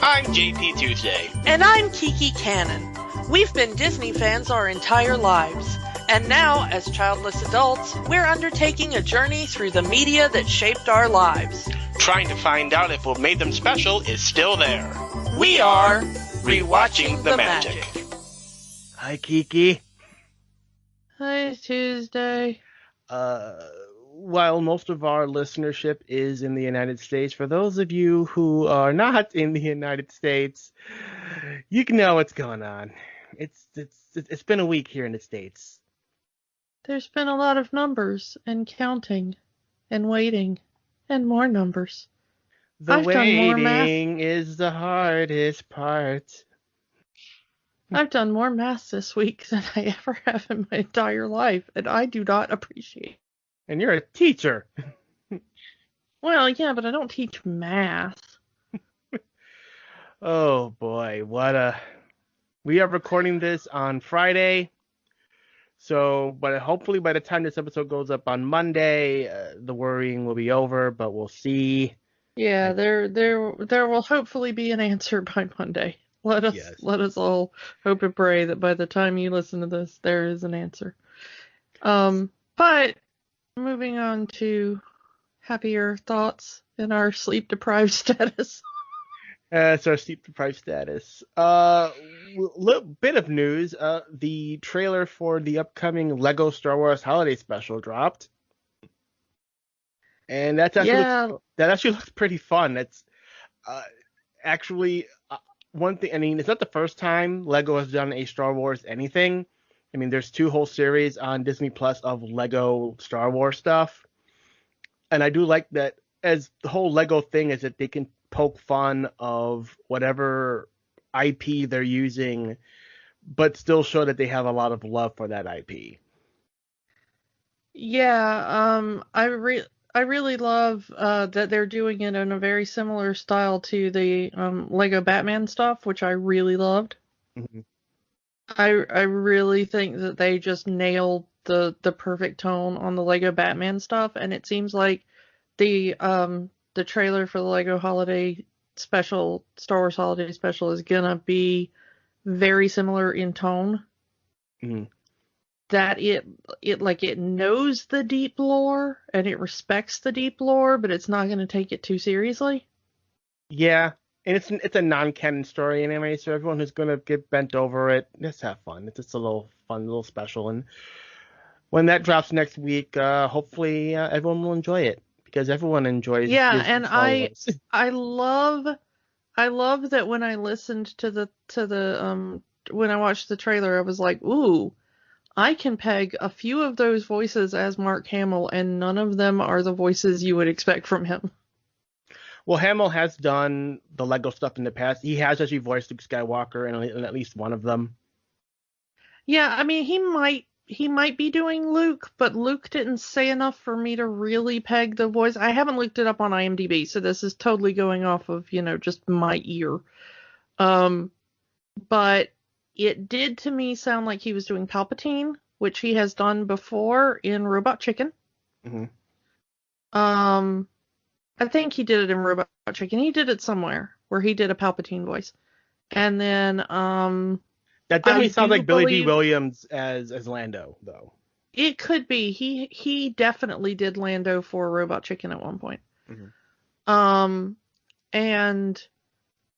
I'm JP Tuesday. And I'm Kiki Canon. We've been Disney fans our entire lives. And now, as childless adults, we're undertaking a journey through the media that shaped our lives. Trying to find out if what made them special is still there. We are Rewatching the Magic. Hi, Kiki. Hi, Tuesday. While most of our listenership is in the United States, for those of you who are not in the United States, you can know what's going on. It's been a week here in the States. There's been a lot of numbers and counting and waiting and more numbers. I've waiting is the hardest part. I've done more math this week than I ever have in my entire life, and I do not appreciate it. And you're a teacher. Well, yeah, but I don't teach math. Oh boy, we are recording this on Friday. So, but hopefully by the time this episode goes up on Monday, the worrying will be over, but we'll see. Yeah, there will hopefully be an answer by Monday. Let us all hope and pray that by the time you listen to this, there is an answer. But moving on to happier thoughts in our sleep-deprived status. It's our sleep-deprived status. Little bit of news. The trailer for the upcoming Lego Star Wars Holiday Special dropped. And that actually looks pretty fun. That's actually one thing. I mean, it's not the first time Lego has done a Star Wars anything. I mean, there's 2 whole series on Disney Plus of Lego Star Wars stuff. And I do like that, as the whole Lego thing is that they can poke fun of whatever IP they're using, but still show that they have a lot of love for that IP. Yeah, I really love that they're doing it in a very similar style to the Lego Batman stuff, which I really loved. Mm-hmm. I really think that they just nailed the perfect tone on the Lego Batman stuff, and it seems like the trailer for the Lego Holiday Special, Star Wars Holiday Special, is gonna be very similar in tone. Mm-hmm. That it knows the deep lore and it respects the deep lore, but it's not gonna take it too seriously. Yeah. And it's a non-canon story anyway, so everyone who's going to get bent over it, just have fun. It's just a little fun, little special. And when that drops next week, hopefully everyone will enjoy it, because everyone enjoys. Yeah, and I love that when I listened to the when I watched the trailer, I was like, ooh, I can peg a few of those voices as Mark Hamill, and none of them are the voices you would expect from him. Well, Hamill has done the Lego stuff in the past. He has actually voiced Luke Skywalker in at least one of them. Yeah, I mean, he might be doing Luke, but Luke didn't say enough for me to really peg the voice. I haven't looked it up on IMDb, so this is totally going off of, just my ear. But it did to me sound like he was doing Palpatine, which he has done before in Robot Chicken. Mm-hmm. I think he did it in Robot Chicken. He did it somewhere where he did a Palpatine voice. And then that definitely sounds like Billy D. Williams as Lando, though. It could be. He definitely did Lando for Robot Chicken at one point. Mm-hmm. And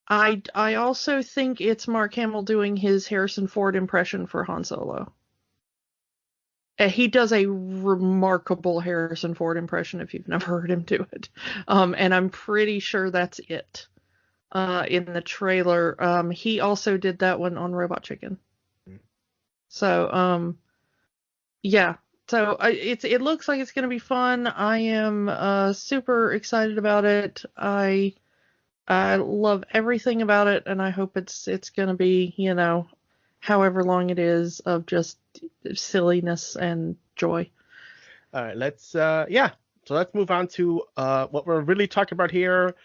I also think it's Mark Hamill doing his Harrison Ford impression for Han Solo. He does a remarkable Harrison Ford impression if you've never heard him do it. And I'm pretty sure that's it in the trailer. He also did that one on Robot Chicken. Mm-hmm. So, yeah. So it looks like it's going to be fun. I am super excited about it. I love everything about it, and I hope it's going to be, however long it is, of just silliness and joy. All right, so let's move on to what we're really talking about here.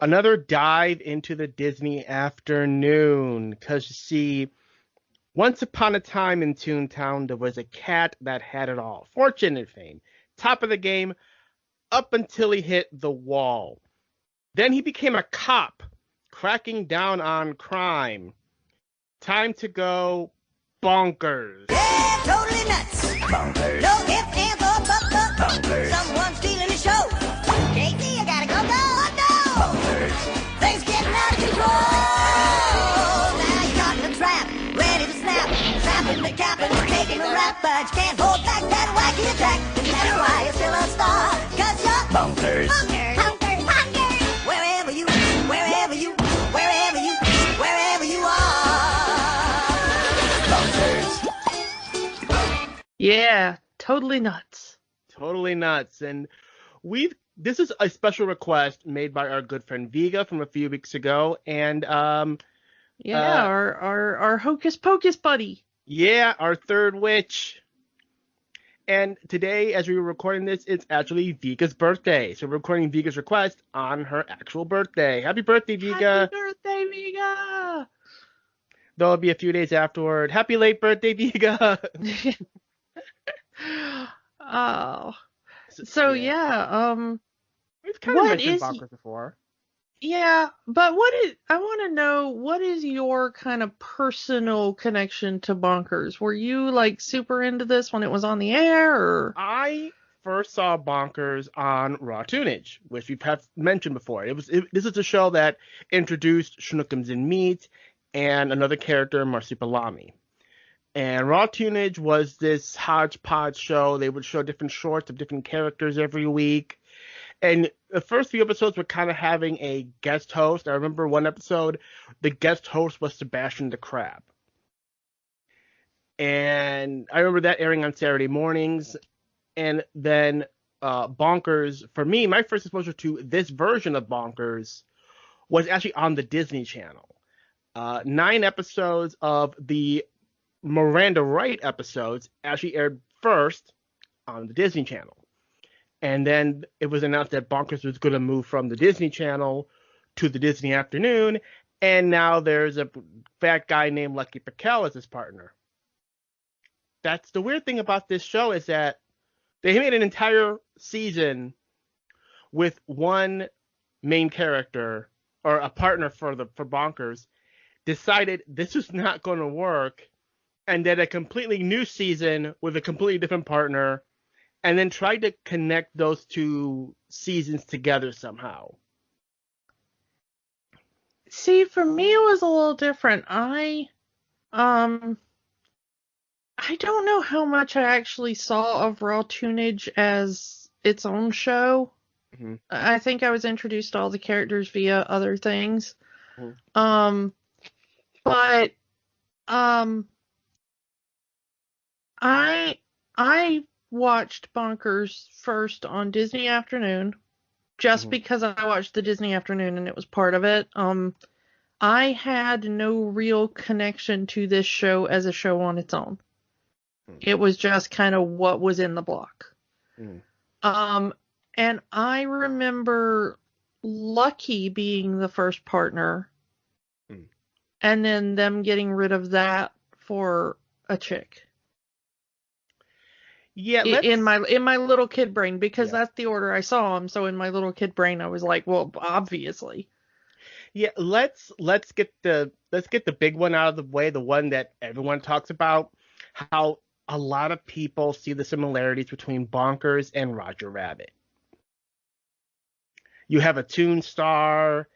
Another dive into the Disney afternoon, because you see, once upon a time in Toontown, there was a cat that had it all. Fortune and fame. Top of the game up until he hit the wall. Then he became a cop cracking down on crime. Time to go bonkers. Yeah, totally nuts. Bonkers. No ifs, ands, or buts. Bonkers. Someone's stealing the show. Casey, you gotta go. No. Bonkers. Things getting out of control. Now you're caught in a trap, ready to snap. Snapping the cap and taking a rap, but you can't hold back that wacky attack. That's why you're still a star, 'cause you're bonkers. Bonkers. Bonkers. Bonkers. Wherever you are. Bonkers. Yeah, totally nuts. Totally nuts. And this is a special request made by our good friend Viga from a few weeks ago. And our Hocus Pocus buddy. Yeah, our third witch. And today, as we were recording this, it's actually Viga's birthday. So we're recording Viga's request on her actual birthday. Happy birthday, Viga. Happy birthday, Viga. Though it'll be a few days afterward. Happy late birthday, Viga. Oh. So yeah, we've kind of mentioned Bonkers before. Yeah, but I want to know, what is your kind of personal connection to Bonkers? Were you like super into this when it was on the air, or? I first saw Bonkers on Raw Tunage, which we've mentioned before. This is a show that introduced Schnookums and Meat and another character, Marsupilami. And Raw Tunage was this hodgepodge show. They would show different shorts of different characters every week. And the first few episodes were kind of having a guest host. I remember one episode, the guest host was Sebastian the Crab. And I remember that airing on Saturday mornings. And then Bonkers, for me, my first exposure to this version of Bonkers was actually on the Disney Channel. 9 episodes of the Miranda Wright episodes actually aired first on the Disney Channel. And then it was announced that Bonkers was going to move from the Disney Channel to the Disney Afternoon. And now there's a fat guy named Lucky Piquel as his partner. That's the weird thing about this show, is that they made an entire season with one main character, or a partner for Bonkers, decided this was not going to work, and did a completely new season with a completely different partner, and then tried to connect those two seasons together somehow. See, for me, it was a little different. I don't know how much I actually saw of Raw Tunage as its own show. Mm-hmm. I think I was introduced to all the characters via other things. Mm-hmm. But I watched Bonkers first on Disney Afternoon, just because I watched the Disney Afternoon and it was part of it. I had no real connection to this show as a show on its own. It was just kind of what was in the block. And I remember Lucky being the first partner, and then them getting rid of that for a chick. Yeah, in my little kid brain, because that's the order I saw them. So in my little kid brain, I was like, well, obviously. Yeah, let's get the big one out of the way, the one that everyone talks about, how a lot of people see the similarities between Bonkers and Roger Rabbit. You have a Toon Star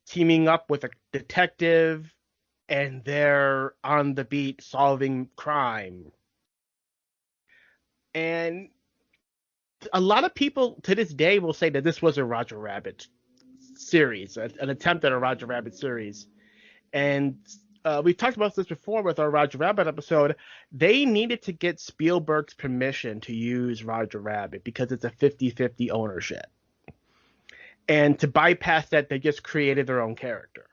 teaming up with a detective, and they're on the beat solving crime. And a lot of people to this day will say that this was a Roger Rabbit series, an attempt at a Roger Rabbit series. And we talked about this before with our Roger Rabbit episode. They needed to get Spielberg's permission to use Roger Rabbit because it's a 50-50 ownership. And to bypass that, they just created their own character.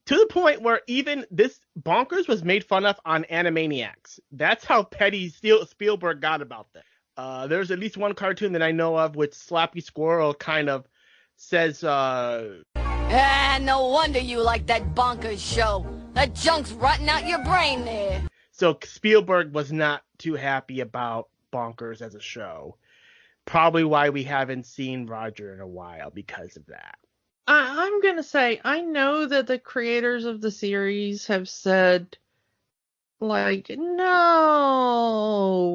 To the point where even this Bonkers was made fun of on Animaniacs. That's how petty Spielberg got about that. There's at least one cartoon that I know of which Slappy Squirrel kind of says, no wonder you like that Bonkers show. That junk's rotting out your brain there. So Spielberg was not too happy about Bonkers as a show. Probably why we haven't seen Roger in a while, because of that. I'm going to say, I know that the creators of the series have said, like, no,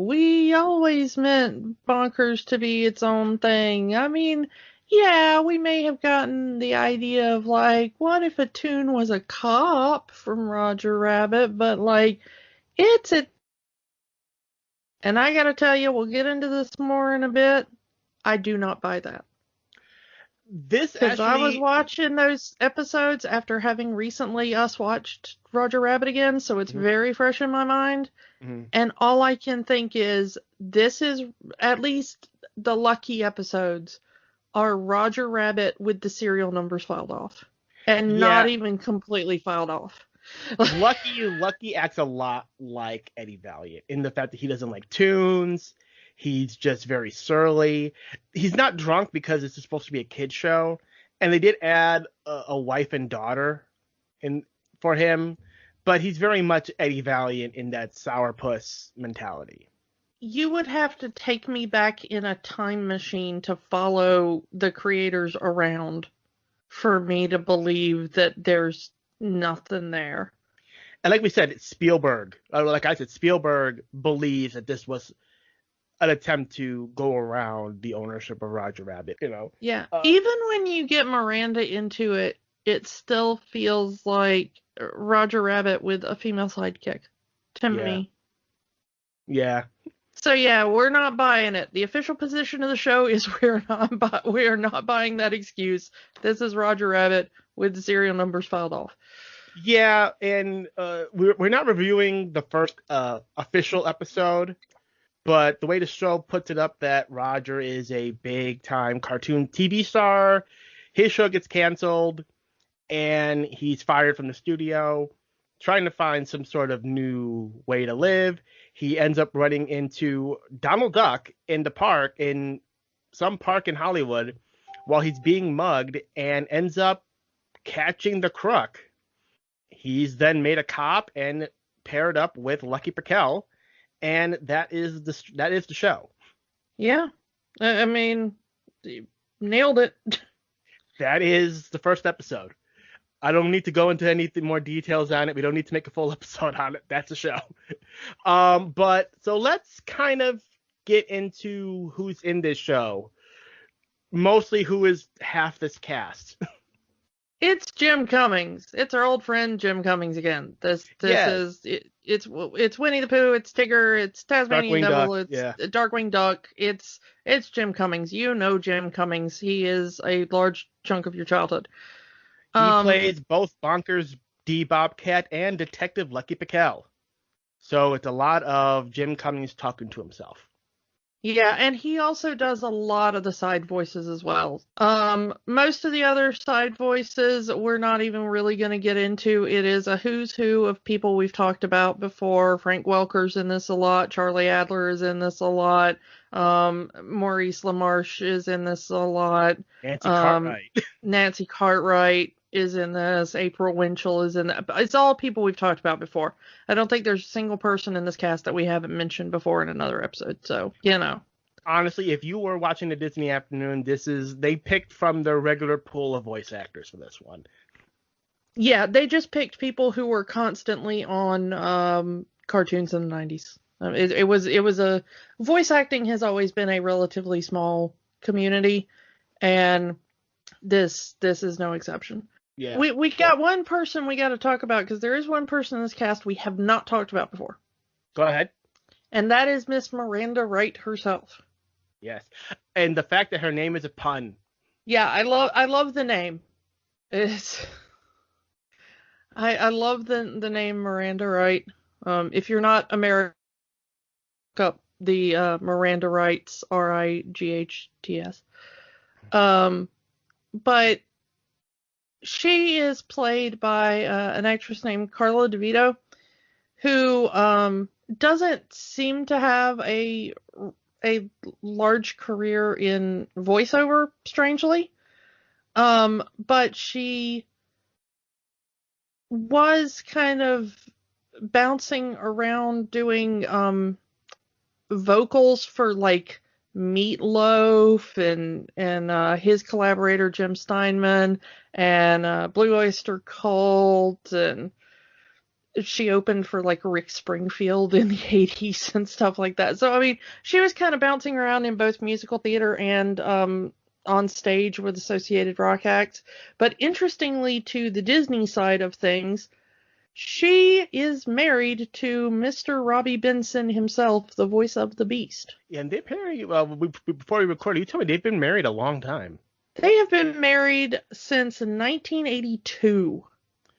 we always meant Bonkers to be its own thing. I mean, yeah, we may have gotten the idea of, like, what if a Toon was a cop from Roger Rabbit, but, like, it's a... And I gotta tell you, we'll get into this more in a bit, I do not buy that. This Because I was actually, watching those episodes after having recently watched Roger Rabbit again, so it's very fresh in my mind. Mhm. And all I can think is, this is, at least the Lucky episodes, are Roger Rabbit with the serial numbers filed off. And not even completely filed off. Lucky acts a lot like Eddie Valiant in the fact that he doesn't like tunes. He's just very surly. He's not drunk because it's supposed to be a kid's show. And they did add a wife and daughter for him. But he's very much Eddie Valiant in that sourpuss mentality. You would have to take me back in a time machine to follow the creators around for me to believe that there's nothing there. And like we said, it's Spielberg. Like I said, Spielberg believes that this was an attempt to go around the ownership of Roger Rabbit, you know. Yeah. Even when you get Miranda into it, it still feels like Roger Rabbit with a female sidekick to me. Yeah. So yeah, we're not buying it. The official position of the show is we are not buying that excuse. This is Roger Rabbit with the serial numbers filed off. Yeah, and we're not reviewing the first official episode, but the way the show puts it up that Roger is a big-time cartoon TV star, his show gets canceled, and he's fired from the studio, trying to find some sort of new way to live. He ends up running into Donald Duck in some park in Hollywood while he's being mugged and ends up catching the crook. He's then made a cop and paired up with Lucky Piquel, and that is the show. Yeah, I mean, nailed it. That is the first episode. I don't need to go into anything more details on it. We don't need to make a full episode on it. That's the show. But so let's kind of get into who's in this show. Mostly who is half this cast. It's Jim Cummings. It's our old friend Jim Cummings again. It's Winnie the Pooh. It's Tigger. It's Tasmanian Devil. It's Darkwing Duck. It's Jim Cummings. You know Jim Cummings. He is a large chunk of your childhood. He plays both Bonkers D. Bobcat and Detective Lucky Piquel. So it's a lot of Jim Cummings talking to himself. Yeah, and he also does a lot of the side voices as well. Most of the other side voices we're not even really going to get into. It is a who's who of people we've talked about before. Frank Welker's in this a lot. Charlie Adler is in this a lot. Maurice LaMarche is in this a lot. Nancy Cartwright is in this. April Winchell is in that. It's all people we've talked about before. I don't think there's a single person in this cast that we haven't mentioned before in another episode. So, you know. Honestly, if you were watching the Disney Afternoon, they picked from their regular pool of voice actors for this one. Yeah, they just picked people who were constantly on cartoons in the 90s. It was a voice acting has always been a relatively small community, and this is no exception. Yeah. We got one person we got to talk about, because there is one person in this cast we have not talked about before. Go ahead. And that is Miss Miranda Wright herself. Yes. And the fact that her name is a pun. Yeah, I love the name. I love the name Miranda Wright. If you're not American, look up the Miranda Wrights, Rights. But she is played by an actress named Carla DeVito, who doesn't seem to have a large career in voiceover, strangely. But she was kind of bouncing around doing vocals for like Meatloaf and his collaborator Jim Steinman and Blue Oyster Cult, and she opened for like Rick Springfield in the 80s and stuff like that. So I mean, she was kind of bouncing around in both musical theater and on stage with associated rock acts. But interestingly, to the Disney side of things, she is married to Mr. Robbie Benson himself, the voice of the Beast. Yeah, and they've married, before we recorded, you told me they've been married a long time. They have been married since 1982.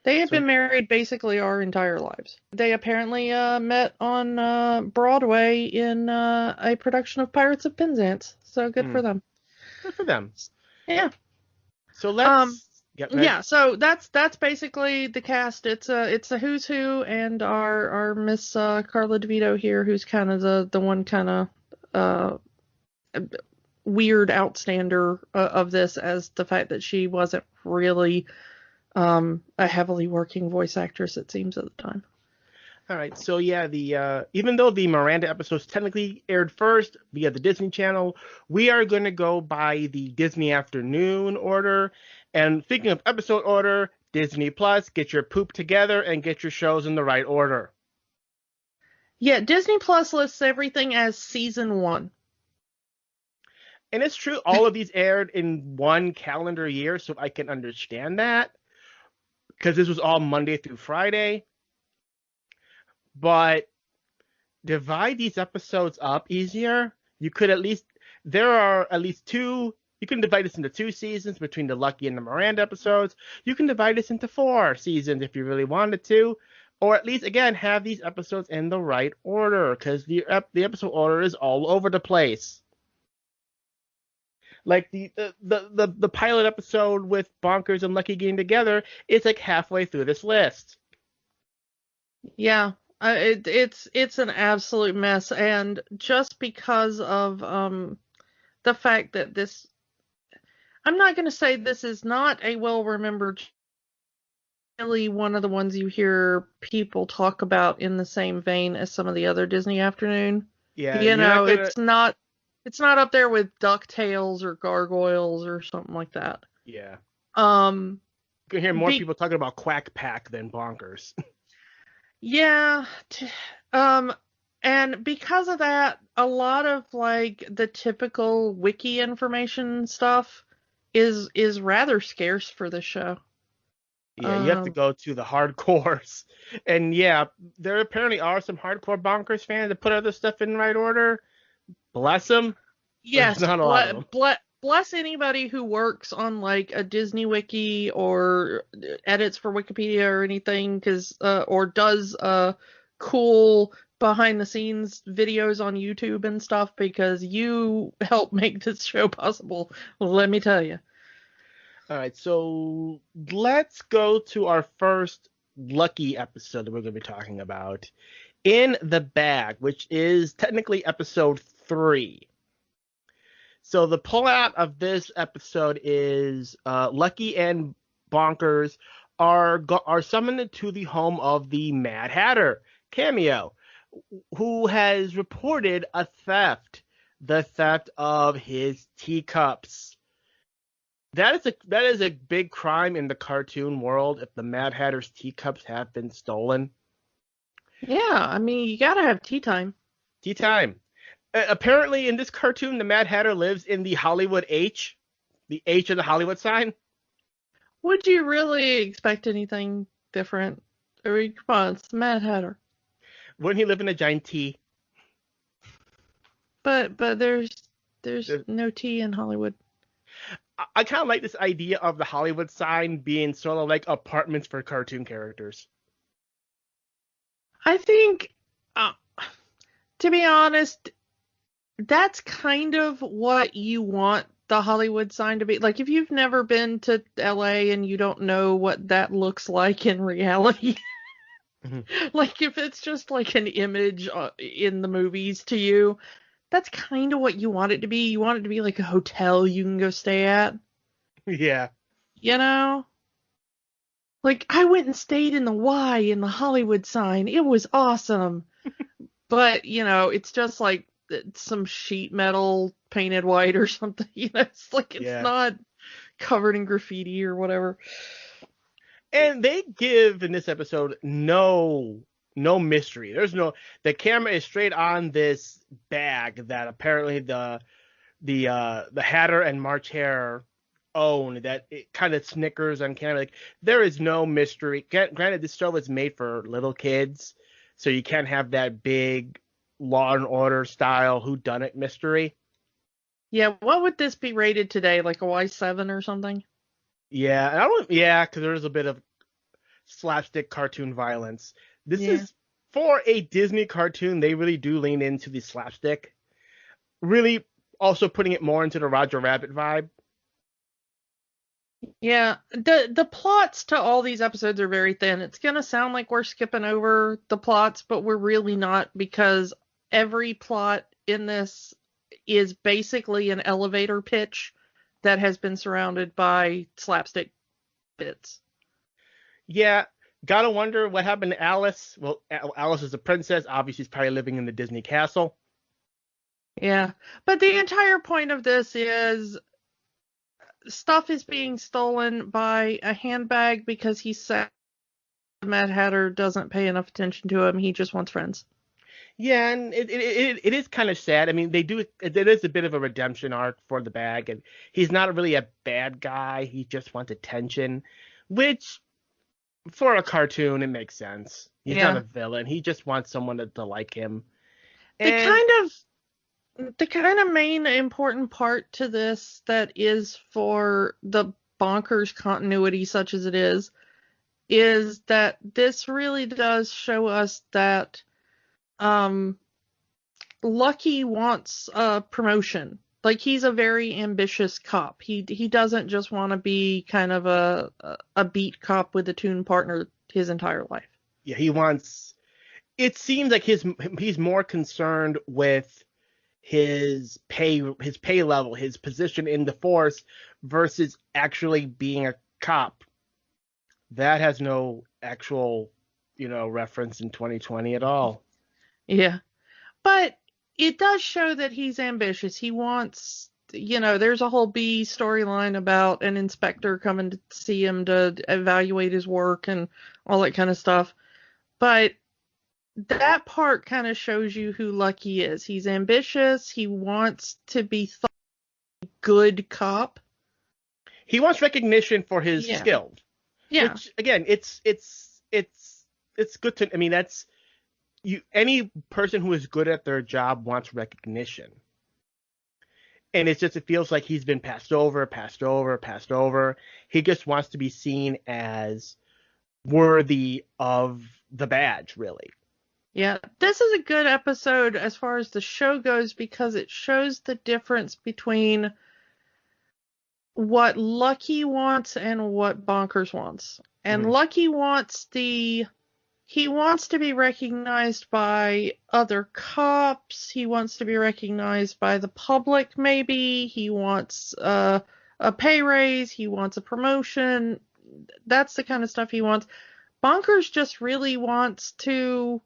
They have been married basically our entire lives. They apparently met on Broadway in a production of Pirates of Penzance. So good for them. Good for them. Yeah. So let's... Yeah, so that's basically the cast. It's a who's who, and our Miss Carla DeVito here, who's kind of the one kind of weird outstander of this, as the fact that she wasn't really a heavily working voice actress, it seems, at the time. All right, so yeah, the even though the Miranda episodes technically aired first via the Disney Channel, we are going to go by the Disney afternoon order. And speaking of episode order, Disney Plus, get your poop together and get your shows in the right order. Yeah, Disney Plus lists everything as season 1. And it's true, all of these aired in one calendar year, so I can understand that, because this was all Monday through Friday. But divide these episodes up easier. You could there are at least two. You can divide this into 2 seasons between the Lucky and the Miranda episodes. You can divide this into 4 seasons if you really wanted to. Or at least, again, have these episodes in the right order, because the episode order is all over the place. Like the pilot episode with Bonkers and Lucky getting together is like halfway through this list. Yeah, it's an absolute mess, and just because of the fact that this, I'm not going to say this is not a well-remembered, really one of the ones you hear people talk about in the same vein as some of the other Disney Afternoon. Yeah, it's not up there with DuckTales or Gargoyles or something like that. Yeah. You can hear more people talking about Quack Pack than Bonkers. Yeah. And because of that, a lot of like the typical wiki information stuff is rather scarce for this show. Yeah, you have to go to the hardcores. And yeah, there apparently are some hardcore Bonkers fans that put other stuff in the right order. Bless them. Yes, not a lot of them. Bless anybody who works on like a Disney wiki or edits for Wikipedia or anything, or does cool behind the scenes videos on YouTube and stuff, because you help make this show possible. Let me tell you. All right, so let's go to our first Lucky episode that we're going to be talking about, In the Bag, which is technically episode 3. So the pullout of this episode is Lucky and Bonkers are summoned to the home of the Mad Hatter, Cameo, who has reported a theft, the theft of his teacups. That is a big crime in the cartoon world if the Mad Hatter's teacups have been stolen. Yeah, I mean, you gotta have tea time. Tea time. Apparently, in this cartoon, the Mad Hatter lives in the Hollywood H, the H of the Hollywood sign. Would you really expect anything different? I mean, come on, it's the Mad Hatter. Wouldn't he live in a giant T? But there's no tea in Hollywood. I kind of like this idea of the Hollywood sign being sort of like apartments for cartoon characters. I think, to be honest, that's kind of what you want the Hollywood sign to be. Like, if you've never been to LA and you don't know what that looks like in reality, like if it's just like an image in the movies to you, that's kind of what you want it to be. You want it to be like a hotel you can go stay at. Yeah. You know? Like, I went and stayed in the Y in the Hollywood sign. It was awesome. But, you know, it's just like, some sheet metal painted white or something. It's like it's not covered in graffiti or whatever. And they give in this episode no mystery. The camera is straight on this bag that apparently the Hatter and March Hare own, that it kind of snickers on camera. Like, there is no mystery. Granted, this show is made for little kids, so you can't have that big Law and Order style whodunit mystery. Yeah, what would this be rated today? Like a Y7 or something? Yeah, because there's a bit of slapstick cartoon violence. This is for a Disney cartoon. They really do lean into the slapstick, really also putting it more into the Roger Rabbit vibe. Yeah, the plots to all these episodes are very thin. It's going to sound like we're skipping over the plots, but we're really not, because every plot in this is basically an elevator pitch that has been surrounded by slapstick bits. Yeah, gotta wonder what happened to Alice. Well, Alice is a princess. Obviously, she's probably living in the Disney castle. Yeah, but the entire point of this is stuff is being stolen by a handbag because he said Mad Hatter doesn't pay enough attention to him. He just wants friends. Yeah, and it is kind of sad. I mean, there is a bit of a redemption arc for the bag, and he's not really a bad guy. He just wants attention, which for a cartoon, it makes sense. He's not a villain. He just wants someone to like him. The kind of main important part to this that is for the Bonkers continuity, such as it is that this really does show us that Lucky wants a promotion. Like, he's a very ambitious cop. He doesn't just want to be kind of a beat cop with a tune partner his entire life. Yeah, he wants. It seems like he's more concerned with his pay level, his position in the force, versus actually being a cop. That has no actual, reference in 2020 at all. Yeah, but it does show that he's ambitious. He wants, there's a whole B storyline about an inspector coming to see him to evaluate his work and all that kind of stuff. But that part kind of shows you who Lucky is. He's ambitious. He wants to be a good cop. He wants recognition for his skills. Yeah. Which, again, it's good to. I mean, that's any person who is good at their job wants recognition. And it feels like he's been passed over. He just wants to be seen as worthy of the badge, really. Yeah, this is a good episode as far as the show goes, because it shows the difference between what Lucky wants and what Bonkers wants. And Lucky wants he wants to be recognized by other cops. He wants to be recognized by the public, maybe. He wants a pay raise. He wants a promotion. That's the kind of stuff he wants. Bonkers just really wants to...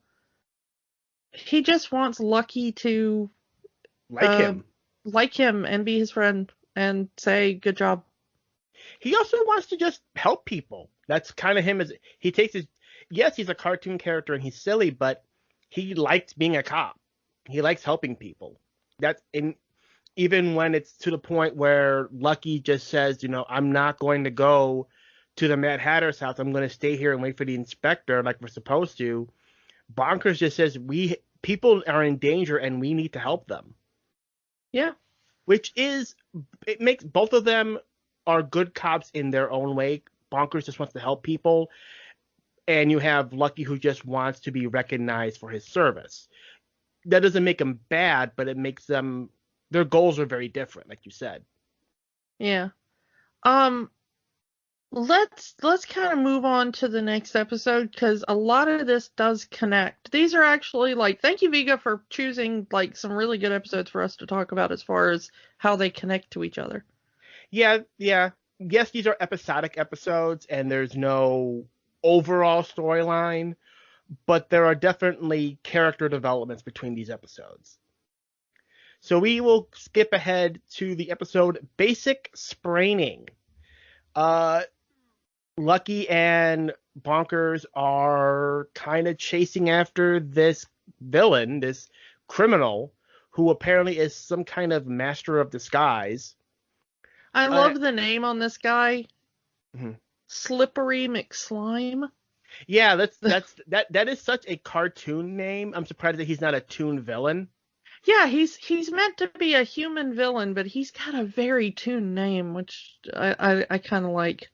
He just wants Lucky to like him and be his friend and say, good job. He also wants to just help people. That's kind of him. Yes, he's a cartoon character and he's silly, but he likes being a cop. He likes helping people. Even when it's to the point where Lucky just says, I'm not going to go to the Mad Hatter's house. I'm going to stay here and wait for the inspector like we're supposed to. Bonkers just says people are in danger and we need to help them. Yeah. It makes both of them are good cops in their own way. Bonkers just wants to help people. And you have Lucky, who just wants to be recognized for his service. That doesn't make them bad, but it makes them, their goals are very different, like you said. Yeah. Let's kind of move on to the next episode, because a lot of this does connect. These are actually, thank you, Viga, for choosing some really good episodes for us to talk about as far as how they connect to each other. Yeah. Yes, these are episodic episodes and there's no overall storyline, but there are definitely character developments between these episodes. So we will skip ahead to the episode Basic Spraining. Lucky and Bonkers are kind of chasing after this villain, this criminal, who apparently is some kind of master of disguise. I love the name on this guy. Mhm. Slippery McSlime. Yeah, that is such a cartoon name. I'm surprised that he's not a toon villain. Yeah, he's meant to be a human villain, but he's got a very toon name, which I kind of like.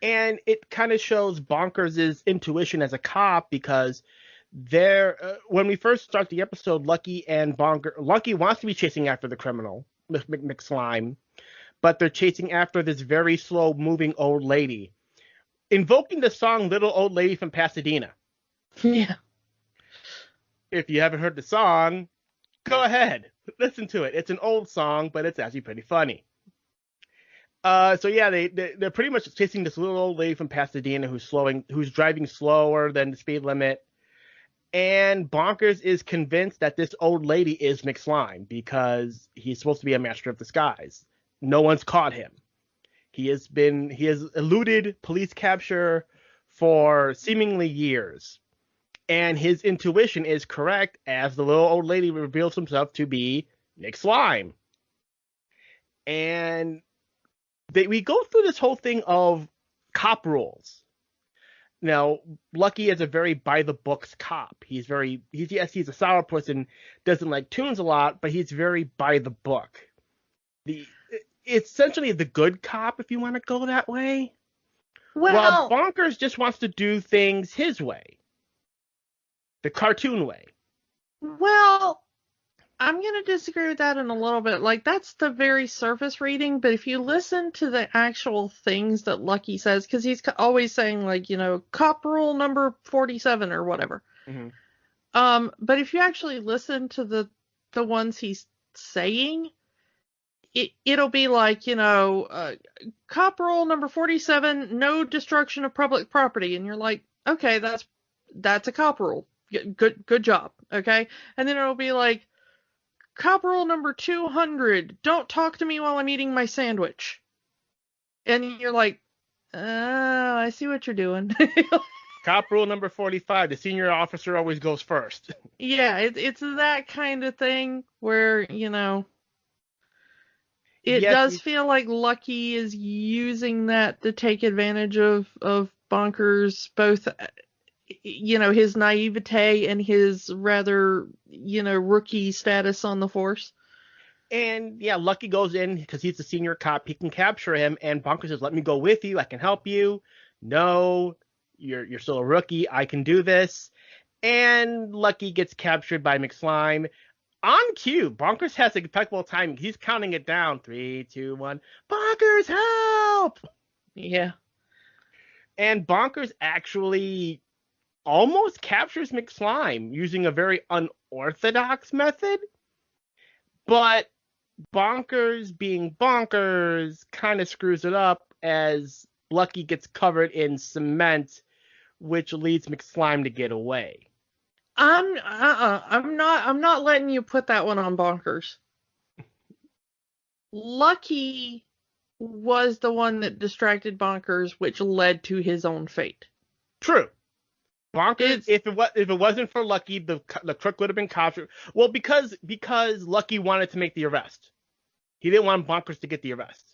And it kind of shows Bonkers' intuition as a cop, because when we first start the episode, Lucky wants to be chasing after the criminal, McSlime, but they're chasing after this very slow moving old lady, invoking the song Little Old Lady from Pasadena. Yeah. If you haven't heard the song, go ahead, listen to it. It's an old song, but it's actually pretty funny. So yeah, they're pretty much chasing this little old lady from Pasadena who's driving slower than the speed limit. And Bonkers is convinced that this old lady is McSlime because he's supposed to be a master of disguise. No one's caught him. He has eluded police capture for seemingly years. And his intuition is correct as the little old lady reveals himself to be McSlime. And we go through this whole thing of cop rules. Now, Lucky is a very by-the-books cop. He's a sourpuss and doesn't like tunes a lot, but he's very by-the-book. It's essentially the good cop, if you want to go that way. Well, Bonkers just wants to do things his way. The cartoon way. Well, I'm going to disagree with that in a little bit. Like, that's the very surface reading, but if you listen to the actual things that Lucky says, because he's always saying, like, cop rule number 47 or whatever. Mm-hmm. But if you actually listen to the ones he's saying, it'll be like, cop rule number 47, no destruction of public property. And you're like, okay, that's a cop rule. Good job. Okay. And then it'll be like, cop rule number 200, don't talk to me while I'm eating my sandwich. And you're like, oh, I see what you're doing. Cop rule number 45, the senior officer always goes first. Yeah, it's that kind of thing where, it does feel like Lucky is using that to take advantage of Bonkers, both his naivete and his rather, rookie status on the force. And yeah, Lucky goes in because he's the senior cop. He can capture him, and Bonkers says, "Let me go with you. I can help you." No, you're still a rookie. I can do this. And Lucky gets captured by McSlime. On cue, Bonkers has impeccable timing. He's counting it down. 3, 2, 1. Bonkers, help! Yeah. And Bonkers actually almost captures McSlime using a very unorthodox method, but Bonkers being Bonkers kind of screws it up as Lucky gets covered in cement, which leads McSlime to get away. I'm not letting you put that one on Bonkers. Lucky was the one that distracted Bonkers, which led to his own fate. True. Bonkers, if it wasn't for Lucky, the crook would have been captured. Well, because Lucky wanted to make the arrest. He didn't want Bonkers to get the arrest.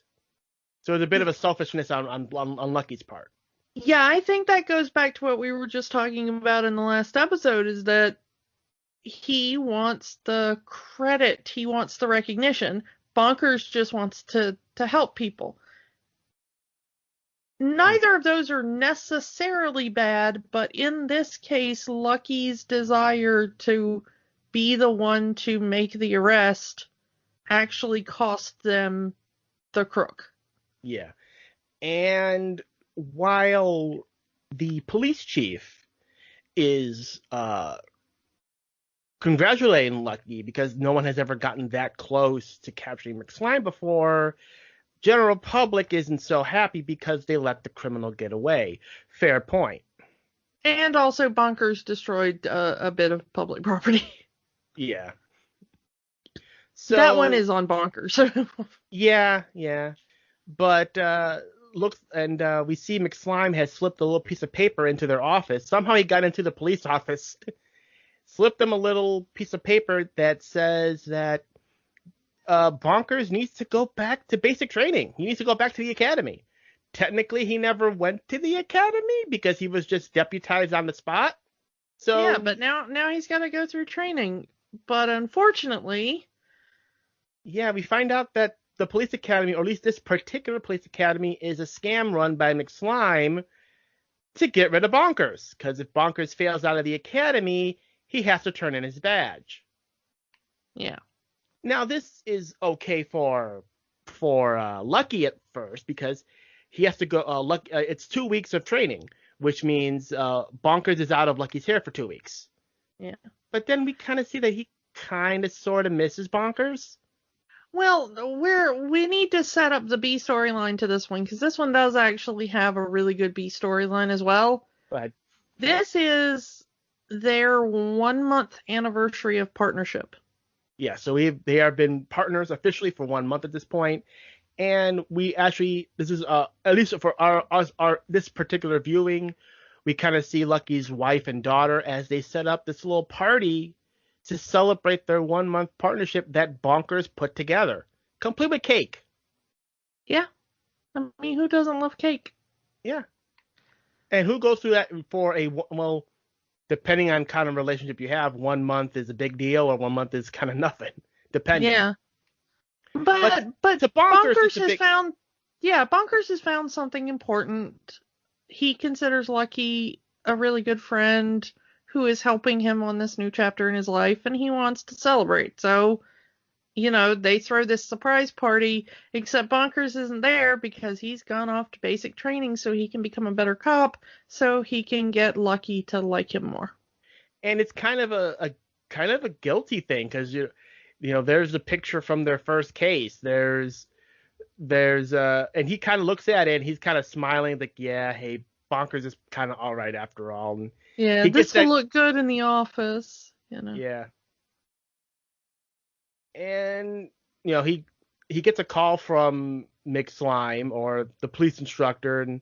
So there's a bit of a selfishness on Lucky's part. Yeah, I think that goes back to what we were just talking about in the last episode, is that he wants the credit, he wants the recognition. Bonkers just wants to help people. Neither of those are necessarily bad, but in this case, Lucky's desire to be the one to make the arrest actually cost them the crook. Yeah. And while the police chief is congratulating Lucky because no one has ever gotten that close to capturing McSlime before, general public isn't so happy because they let the criminal get away. Fair point. And also Bonkers destroyed a bit of public property. Yeah. So that one is on Bonkers. Yeah. But we see McSlime has slipped a little piece of paper into their office. Somehow he got into the police office, slipped them a little piece of paper that says that Bonkers needs to go back to basic training. He needs to go back to the academy. Technically, he never went to the academy because he was just deputized on the spot. So yeah, but now he's got to go through training. But unfortunately, yeah, we find out that the police academy, or at least this particular police academy, is a scam run by McSlime to get rid of Bonkers. Because if Bonkers fails out of the academy, he has to turn in his badge. yeah. Now, this is okay for Lucky at first because he has to go. It's 2 weeks of training, which means Bonkers is out of Lucky's hair for 2 weeks. Yeah. But then we kind of see that he kind of sort of misses Bonkers. Well, we need to set up the B storyline to this one, because this one does actually have a really good B storyline as well. But This is their 1 month anniversary of partnership. yeah, so they have been partners officially for 1 month at this point, and we actually, this is at least for our this particular viewing, we kind of see Lucky's wife and daughter as they set up this little party to celebrate their 1 month partnership that Bonkers put together, complete with cake. Yeah. I mean, who doesn't love cake? Yeah. And who goes through that for well, depending on kind of relationship you have, 1 month is a big deal or 1 month is kind of nothing, depending. Yeah. But to Bonkers, Bonkers it's a has big... found, Bonkers has found something important. He considers Lucky a really good friend who is helping him on this new chapter in his life, and he wants to celebrate. So, they throw this surprise party, except Bonkers isn't there because he's gone off to basic training so he can become a better cop, so he can get Lucky to like him more. And it's kind of a guilty thing because there's a picture from their first case. There's and he kind of looks at it and he's kind of smiling like, yeah, hey, Bonkers is kind of all right after all. And yeah, this will look good in the office, Yeah. And he gets a call from McSlime or the police instructor and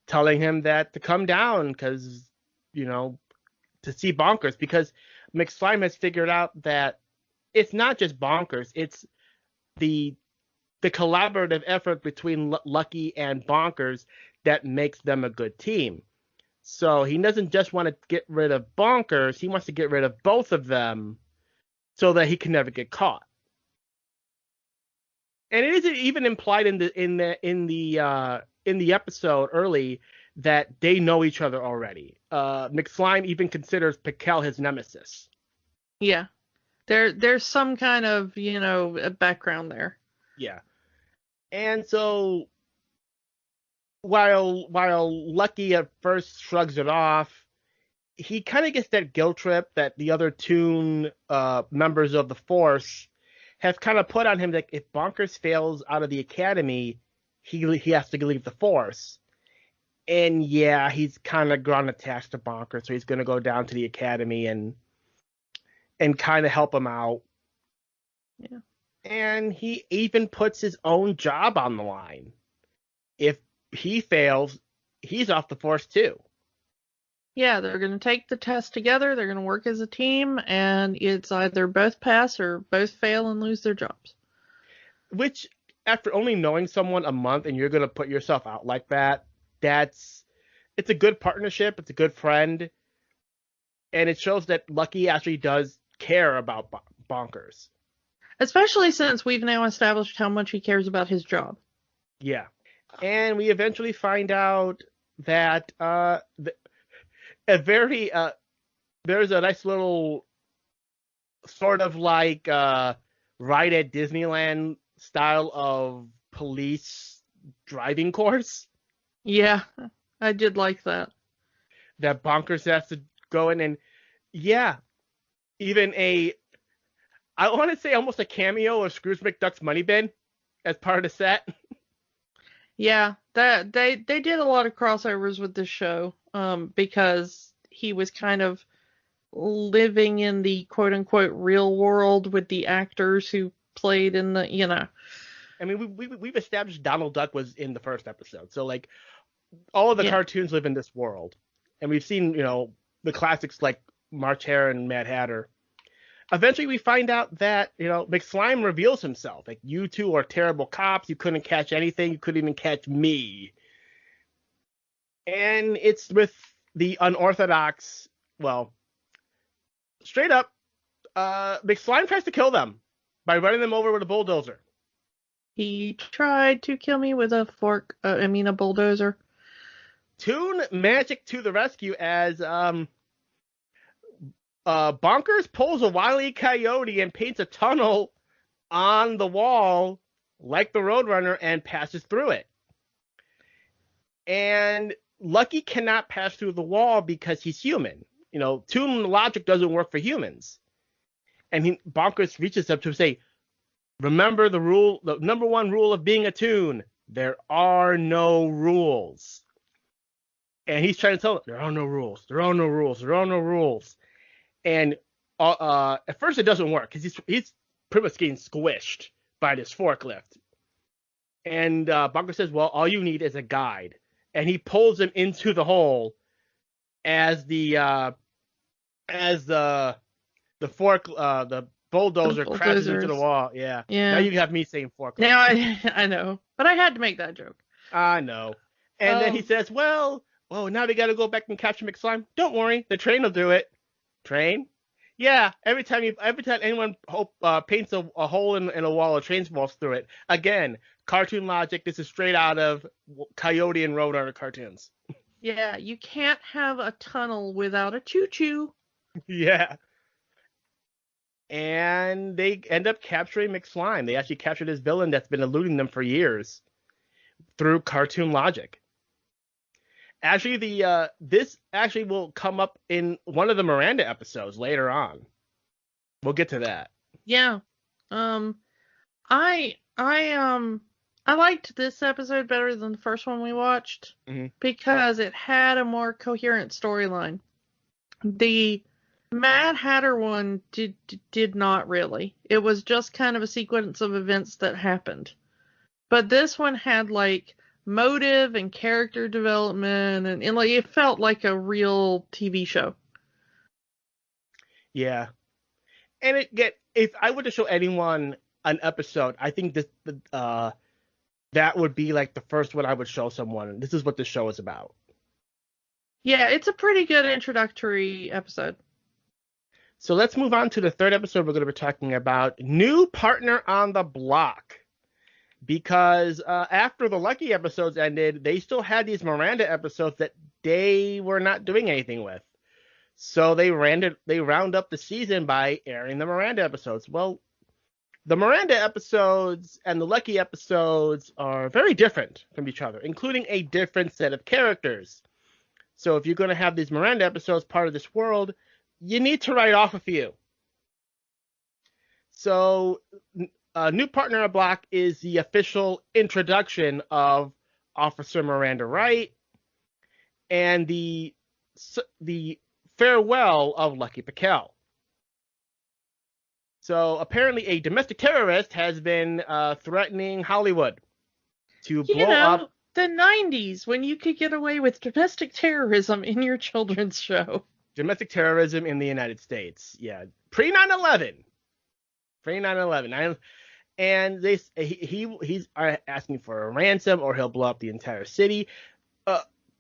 telling him that to come down because to see Bonkers, because McSlime has figured out that it's not just Bonkers, it's the collaborative effort between Lucky and Bonkers that makes them a good team. So he doesn't just want to get rid of Bonkers, he wants to get rid of both of them so that he can never get caught. And it isn't even implied in the episode early that they know each other already. McSlime even considers Piquel his nemesis. Yeah. There's some kind of, a background there. Yeah. And so while Lucky at first shrugs it off, he kind of gets that guilt trip that the other two members of the force have kind of put on him, that if Bonkers fails out of the academy, he has to leave the force. And yeah, he's kind of grown attached to Bonkers, so he's going to go down to the academy and kind of help him out. Yeah. And he even puts his own job on the line. If he fails, he's off the force too. Yeah, they're going to take the test together, they're going to work as a team, and it's either both pass or both fail and lose their jobs. Which, after only knowing someone a month and you're going to put yourself out like that, it's a good partnership, it's a good friend, and it shows that Lucky actually does care about Bonkers. Especially since we've now established how much he cares about his job. Yeah. And we eventually find out that there's a nice little sort of like ride at Disneyland style of police driving course. Yeah, I did like that. That Bonkers has to go in and, yeah, even I want to say almost a cameo of Scrooge McDuck's Money Bin as part of the set. Yeah, that they did a lot of crossovers with this show, because he was kind of living in the quote unquote real world with the actors who played in the, you know. I mean, we've established Donald Duck was in the first episode, so like all of the cartoons live in this world, and we've seen, you know, the classics like March Hare and Mad Hatter. Eventually, we find out that, you know, McSlime reveals himself. Like, you two are terrible cops. You couldn't catch anything. You couldn't even catch me. And it's with the unorthodox, well, straight up, McSlime tries to kill them by running them over with a bulldozer. He tried to kill me with a a bulldozer. Toon Magic to the rescue as Bonkers pulls a Wile E. Coyote and paints a tunnel on the wall like the Roadrunner and passes through it. And Lucky cannot pass through the wall because he's human. You know, Toon logic doesn't work for humans. And Bonkers reaches up to say, remember the rule, the number one rule of being a Toon. There are no rules. And he's trying to tell them, there are no rules. There are no rules. There are no rules. And at first it doesn't work because he's pretty much getting squished by this forklift. And Bunker says, well, all you need is a guide. And he pulls him into the hole as the bulldozer crashes into the wall. Yeah. Now you have me saying forklift. Now I know. But I had to make that joke. I know. And then he says, well, now we got to go back and capture McSlime. Don't worry. The train will do it. Train? Yeah, every time anyone paints a hole in a wall, a train falls through it. Again, cartoon logic. This is straight out of Coyote and Roadrunner cartoons. Yeah, you can't have a tunnel without a choo-choo. Yeah. And they end up capturing McSlime. They actually captured this villain that's been eluding them for years through cartoon logic. Actually, this actually will come up in one of the Miranda episodes later on. We'll get to that. Yeah. I liked this episode better than the first one we watched because it had a more coherent storyline. The Mad Hatter one did not really. It was just kind of a sequence of events that happened. But this one had like motive and character development, and like it felt like a real TV show. Yeah, and if I were to show anyone an episode, I think this that would be like the first one I would show someone. This is what the show is about. Yeah, it's a pretty good introductory episode. So let's move on to the third episode. We're going to be talking about New Partner on the Block. Because after the Lucky episodes ended, they still had these Miranda episodes that they were not doing anything with. So they round up the season by airing the Miranda episodes. Well, the Miranda episodes and the Lucky episodes are very different from each other, including a different set of characters. So if you're going to have these Miranda episodes part of this world, you need to write off a few. So New Partner on the Block is the official introduction of Officer Miranda Wright and the farewell of Lucky Piquel. So apparently a domestic terrorist has been threatening Hollywood to blow up. The 90s, when you could get away with domestic terrorism in your children's show. Domestic terrorism in the United States. Yeah. Pre 9/11. Pre 9/11. And he's asking for a ransom or he'll blow up the entire city.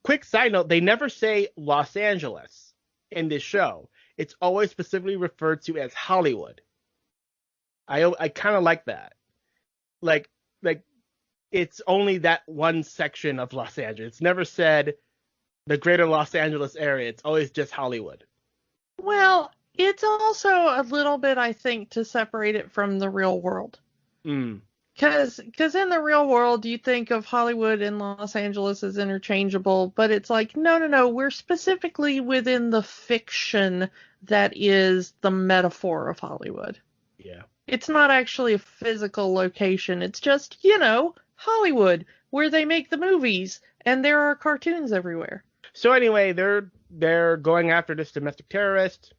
Quick side note, they never say Los Angeles in this show. It's always specifically referred to as Hollywood. I kind of like that. Like it's only that one section of Los Angeles. It's never said the greater Los Angeles area. It's always just Hollywood. Well, it's also a little bit, I think, to separate it from the real world. Because in the real world, you think of Hollywood and Los Angeles as interchangeable, but it's like, no, we're specifically within the fiction that is the metaphor of Hollywood. Yeah. It's not actually a physical location. It's just, Hollywood, where they make the movies, and there are cartoons everywhere. So anyway, they're going after this domestic terrorist,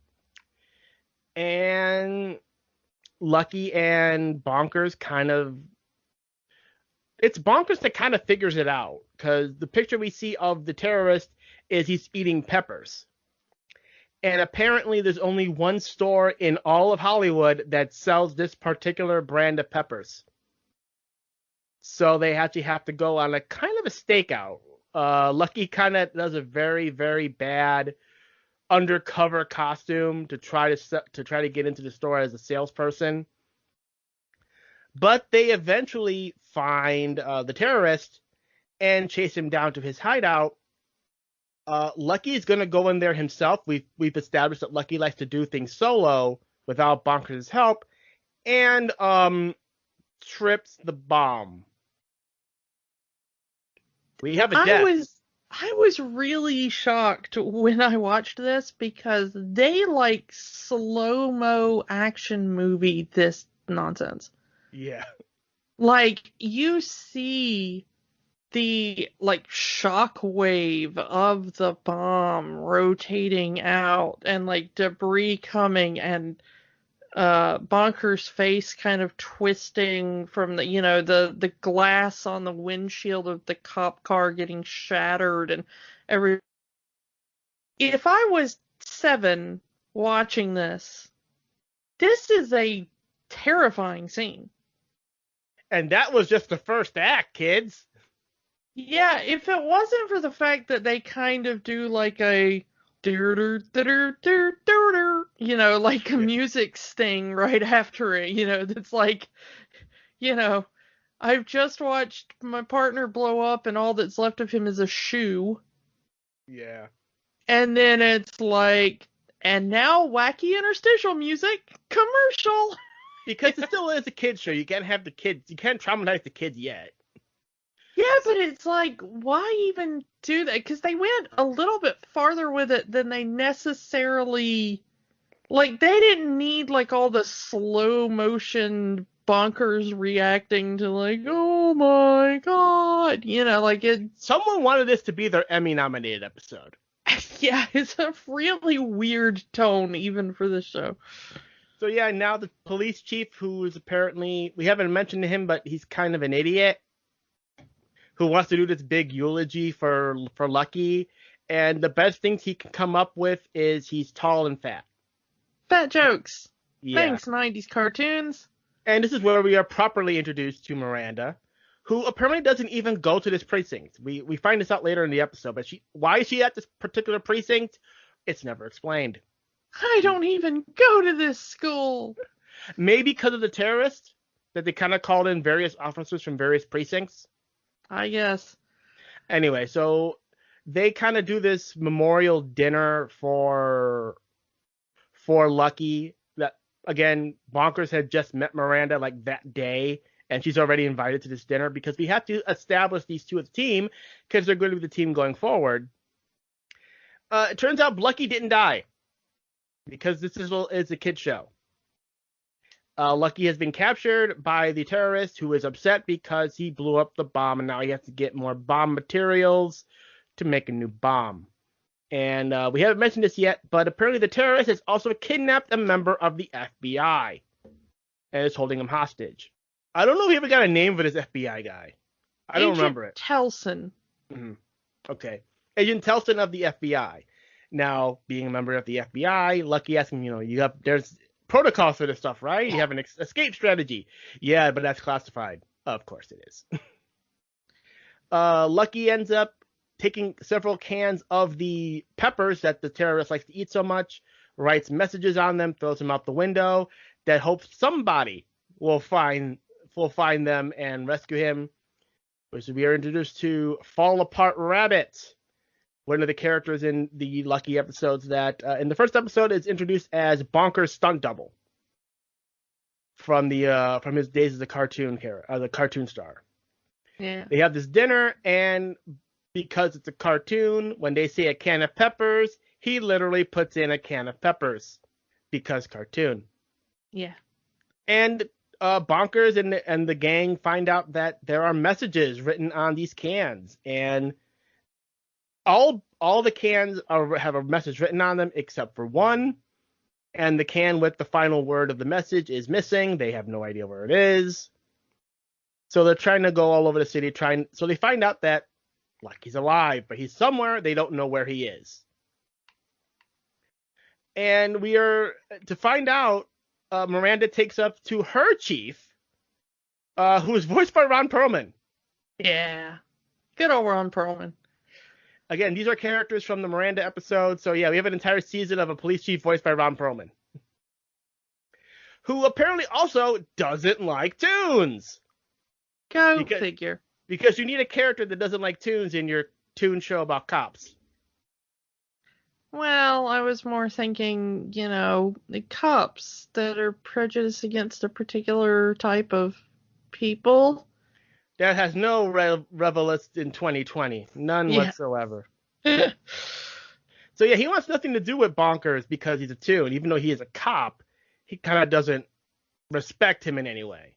and Lucky and Bonkers kind of... It's Bonkers that kind of figures it out, because the picture we see of the terrorist is he's eating peppers. And apparently there's only one store in all of Hollywood that sells this particular brand of peppers. So they actually have to go on a kind of a stakeout. Lucky kind of does a very, very bad undercover costume to try to get into the store as a salesperson. But they eventually find the terrorist and chase him down to his hideout. Lucky is going to go in there himself. We've established that Lucky likes to do things solo without Bonkers' help, and trips the bomb. We have a death. I was really shocked when I watched this because they like slow-mo action movie this nonsense. Yeah. Like, you see the, like, shock wave of the bomb rotating out and, like, debris coming and Bonkers' face kind of twisting from the, you know, the glass on the windshield of the cop car getting shattered and every... If I was 7 watching this is a terrifying scene. And that was just the first act, kids. Yeah, if it wasn't for the fact that they kind of do like a you know, like a music sting right after it, you know, that's like, you know, I've just watched my partner blow up and all that's left of him is a shoe. Yeah. And then it's like, and now wacky interstitial music commercial. Because it still is a kid's show. You can't have the kids. You can't traumatize the kids yet. Yeah, but it's like, why even do that? Because they went a little bit farther with it than they necessarily... Like, they didn't need, like, all the slow motion Bonkers reacting to, like, oh my god. You know, like it... Someone wanted this to be their Emmy-nominated episode. Yeah, it's a really weird tone, even for the show. So yeah, now the police chief, who is apparently, we haven't mentioned him, but he's kind of an idiot, who wants to do this big eulogy for Lucky, and the best things he can come up with is he's tall and fat. Fat jokes. Yeah. Thanks, 90s cartoons. And this is where we are properly introduced to Miranda, who apparently doesn't even go to this precinct. We find this out later in the episode, but why is she at this particular precinct? It's never explained. I don't even go to this school. Maybe because of the terrorist, that they kind of called in various officers from various precincts. I guess. Anyway, so they kind of do this memorial dinner for Lucky. That, again, Bonkers had just met Miranda like that day, and she's already invited to this dinner because we have to establish these two as a team because they're going to be the team going forward. It turns out Lucky didn't die because this is a kid show. Lucky has been captured by the terrorist, who is upset because he blew up the bomb and now he has to get more bomb materials to make a new bomb. And we haven't mentioned this yet, but apparently the terrorist has also kidnapped a member of the FBI and is holding him hostage. I don't know if we ever got a name for this FBI guy. I don't remember it. Telson. Mm-hmm. Okay. Agent Telson of the FBI. Now, being a member of the FBI, Lucky asks him, there's protocols for this stuff, right? You have an escape strategy. Yeah, but that's classified. Of course it is. Lucky ends up taking several cans of the peppers that the terrorist likes to eat so much, writes messages on them, throws them out the window, that hopes somebody will find them and rescue him. So we are introduced to Fall Apart Rabbit, one of the characters in the Lucky episodes that, in the first episode, is introduced as Bonkers' stunt double from his days as a cartoon star. Yeah. They have this dinner, and because it's a cartoon, when they say a can of peppers, he literally puts in a can of peppers because cartoon. Yeah. And Bonkers and the gang find out that there are messages written on these cans, and all the cans have a message written on them except for one, And the can with the final word of the message is missing. They have no idea where it is. So they're trying to go all over the city so they find out that Lucky's alive, but he's somewhere. They don't know where he is. And we are to find out. Miranda takes up to her chief, who is voiced by Ron Perlman. Yeah, good old Ron Perlman. Again, these are characters from the Miranda episode. So yeah, we have an entire season of a police chief voiced by Ron Perlman, who apparently also doesn't like tunes. Go figure. Because you need a character that doesn't like tunes in your tune show about cops. Well, I was more thinking, the cops that are prejudiced against a particular type of people. That has no relevance in 2020. None whatsoever. So yeah, he wants nothing to do with Bonkers because he's a tune. Even though he is a cop, he kind of doesn't respect him in any way.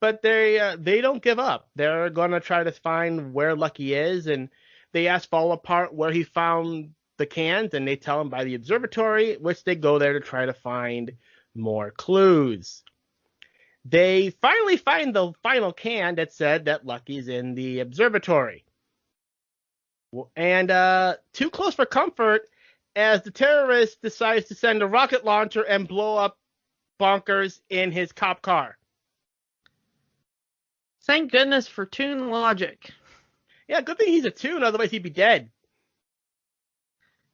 But they don't give up. They're going to try to find where Lucky is, and they ask Fall Apart where he found the cans, and they tell him by the observatory, which they go there to try to find more clues. They finally find the final can that said that Lucky's in the observatory. And too close for comfort as the terrorist decides to send a rocket launcher and blow up Bonkers in his cop car. Thank goodness for tune logic. Yeah, good thing he's a tune, otherwise he'd be dead.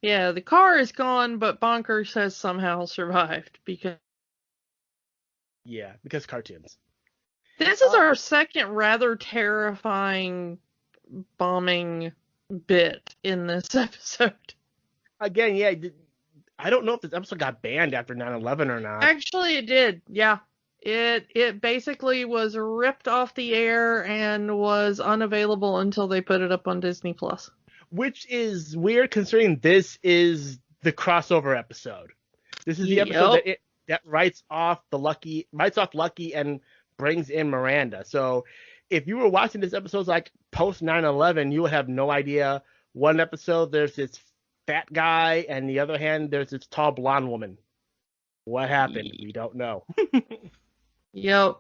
Yeah, the car is gone, but Bonkers has somehow survived because cartoons. This is our second rather terrifying bombing bit in this episode. Again, yeah, I don't know if this episode got banned after 9/11 or not. Actually, it did. Yeah. It basically was ripped off the air and was unavailable until they put it up on Disney Plus. Which is weird considering this is the crossover episode. This is the episode that writes off Lucky and brings in Miranda. So if you were watching this episode like post 9/11, you would have no idea. One episode there's this fat guy, and the other hand there's this tall blonde woman. What happened? We don't know. Yep.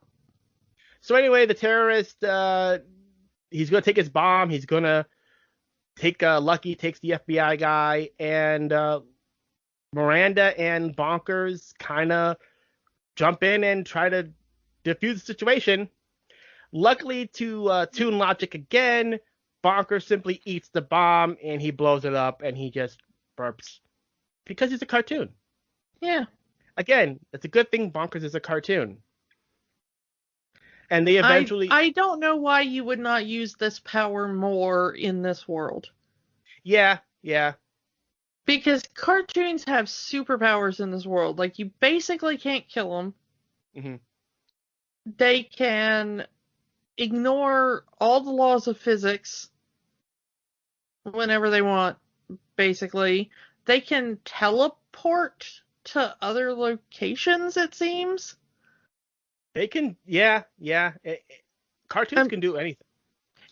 So anyway, the terrorist, he's going to take his bomb. He's going to take Lucky, takes the FBI guy, and Miranda and Bonkers kind of jump in and try to defuse the situation. Luckily, to tune logic again, Bonkers simply eats the bomb and he blows it up and he just burps because he's a cartoon. Yeah. Again, it's a good thing Bonkers is a cartoon. And they eventually... I don't know why you would not use this power more in this world. Yeah. Because cartoons have superpowers in this world. Like, you basically can't kill them. Mm-hmm. They can ignore all the laws of physics whenever they want, basically. They can teleport to other locations, it seems. They can, cartoons can do anything.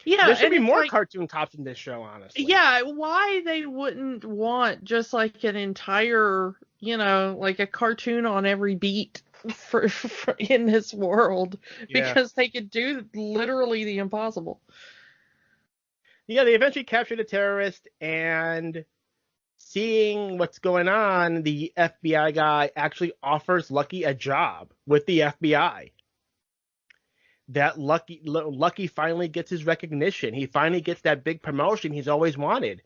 Yeah, there should be more cartoon cops in this show, honestly. Yeah, why they wouldn't want just like an entire, like a cartoon on every beat for in this world, because they could do literally the impossible. Yeah, they eventually capture the terrorist, and seeing what's going on, the FBI guy actually offers Lucky a job with the FBI. That Lucky finally gets his recognition. He finally gets that big promotion he's always wanted.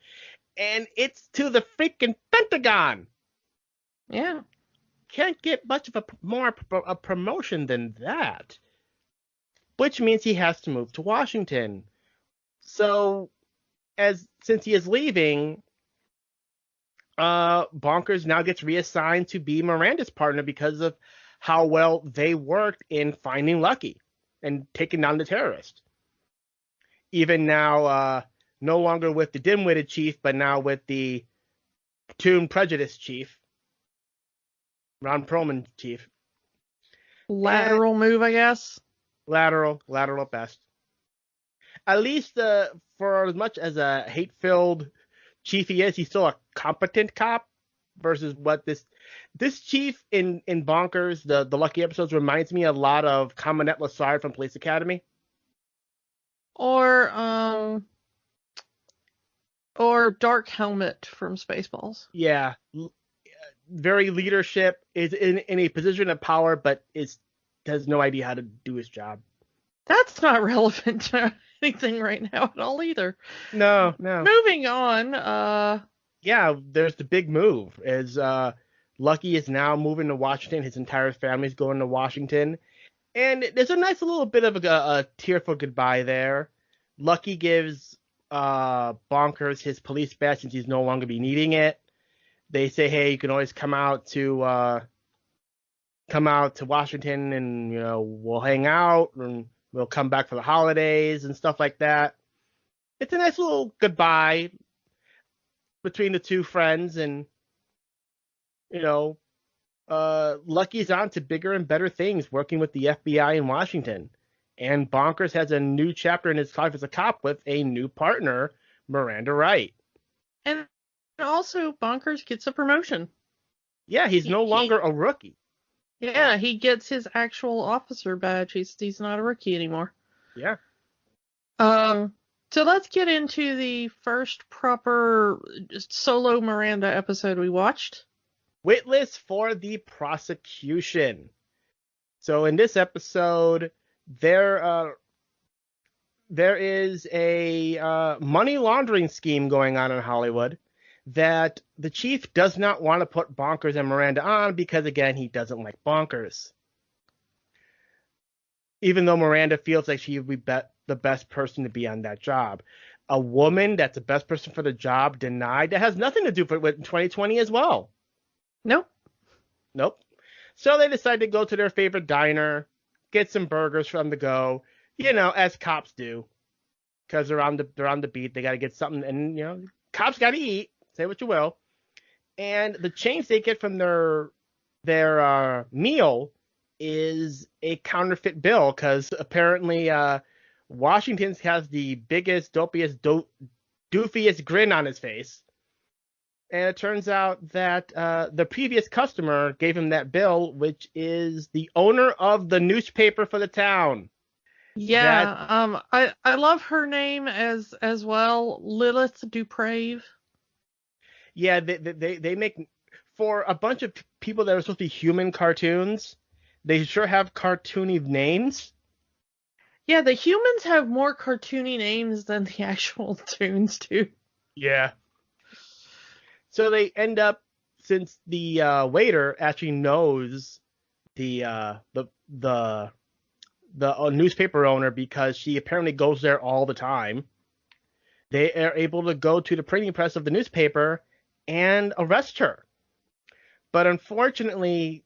And it's to the freaking Pentagon. Yeah. Can't get much of a promotion than that. Which means he has to move to Washington. So, since he is leaving, Bonkers now gets reassigned to be Miranda's partner because of how well they worked in finding Lucky and taking down the terrorist. Even now, no longer with the dim-witted chief, but now with the Toon Prejudice chief, Ron Perlman chief. Lateral move, I guess. Lateral at best. At least for as much as a hate-filled chief he is, he's still a competent cop. versus what this chief in Bonkers, the Lucky episodes, reminds me a lot of Caminette Lassard from Police Academy. Or Dark Helmet from Spaceballs. Yeah, very leadership, is in a position of power, but has no idea how to do his job. That's not relevant to anything right now at all either. No. Moving on. Yeah, there's the big move. Lucky is now moving to Washington. His entire family's going to Washington. And there's a nice little bit of a tearful goodbye there. Lucky gives Bonkers his police badge since he's no longer be needing it. They say, hey, you can always come out to Washington, and we'll hang out, and we'll come back for the holidays and stuff like that. It's a nice little goodbye between the two friends, and Lucky's on to bigger and better things, working with the FBI in Washington. And Bonkers has a new chapter in his life as a cop with a new partner, Miranda Wright. And also, Bonkers gets a promotion. Yeah, he's no longer a rookie. Yeah, he gets his actual officer badge. He's not a rookie anymore. Yeah. So let's get into the first proper solo Miranda episode we watched. Witless for the Prosecution. So in this episode, there is a money laundering scheme going on in Hollywood that the chief does not want to put Bonkers and Miranda on because, again, he doesn't like Bonkers. Even though Miranda feels like she would be the best person to be on that job. A woman that's the best person for the job denied. That has nothing to do with 2020 as well. Nope. So they decide to go to their favorite diner, get some burgers from the go, as cops do, because they're on the beat. They got to get something, and cops got to eat. Say what you will. And the change they get from their meal is a counterfeit bill, because apparently Washington's has the biggest, dopiest, doofiest grin on his face. And it turns out that the previous customer gave him that bill, which is the owner of the newspaper for the town. Yeah, I love her name as well, Lilith Duprave. Yeah, they make, for a bunch of people that are supposed to be human cartoons, they sure have cartoony names. Yeah, the humans have more cartoony names than the actual tunes do. Yeah. So they end up, since the waiter actually knows the newspaper owner because she apparently goes there all the time, they are able to go to the printing press of the newspaper and arrest her. But unfortunately,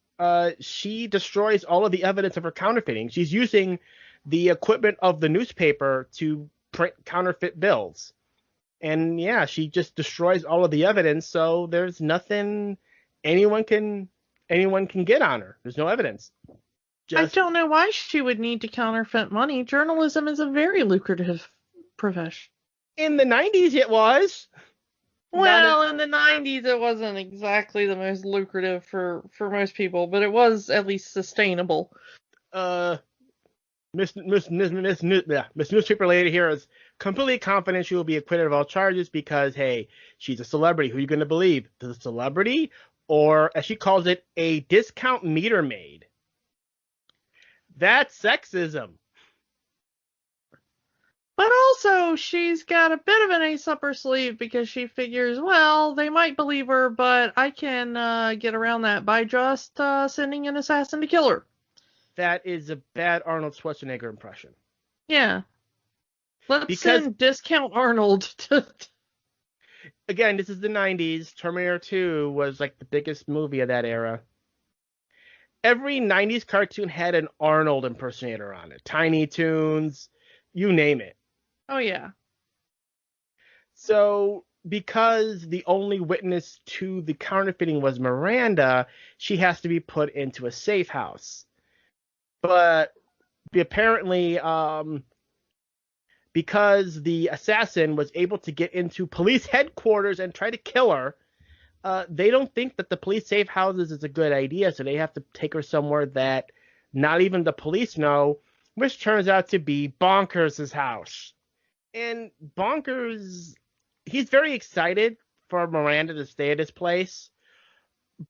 she destroys all of the evidence of her counterfeiting. She's using the equipment of the newspaper to print counterfeit bills. And yeah, she just destroys all of the evidence, so there's nothing anyone can get on her. There's no evidence. I don't know why she would need to counterfeit money. Journalism is a very lucrative profession. In the 90s it was. Well, in the 90s it wasn't exactly the most lucrative for most people, but it was at least sustainable. Miss Newspaper Lady here is completely confident she will be acquitted of all charges because, hey, she's a celebrity. Who are you going to believe? The celebrity, or as she calls it, a discount meter maid? That's sexism. But also, she's got a bit of an ace up her sleeve because she figures, well, they might believe her, but I can get around that by just sending an assassin to kill her. That is a bad Arnold Schwarzenegger impression. Yeah. Let's send Discount Arnold to... Again, this is the 90s. Terminator 2 was like the biggest movie of that era. Every 90s cartoon had an Arnold impersonator on it. Tiny Toons, you name it. Oh, yeah. So, because the only witness to the counterfeiting was Miranda, she has to be put into a safe house. But apparently, because the assassin was able to get into police headquarters and try to kill her, they don't think that the police safe houses is a good idea, so they have to take her somewhere that not even the police know, which turns out to be Bonkers' house. And Bonkers, he's very excited for Miranda to stay at his place,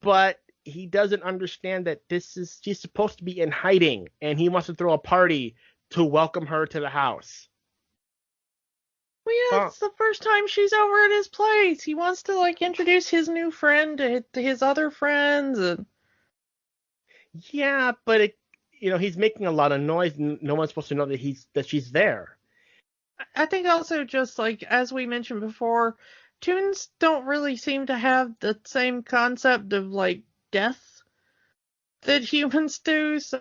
but he doesn't understand that she's supposed to be in hiding, and he wants to throw a party to welcome her to the house. Well, yeah, it's the first time she's over at his place. He wants to, like, introduce his new friend to his other friends. And yeah, but he's making a lot of noise, and no one's supposed to know that she's there. I think also, just like, as we mentioned before, Toons don't really seem to have the same concept of, like, death that humans do, so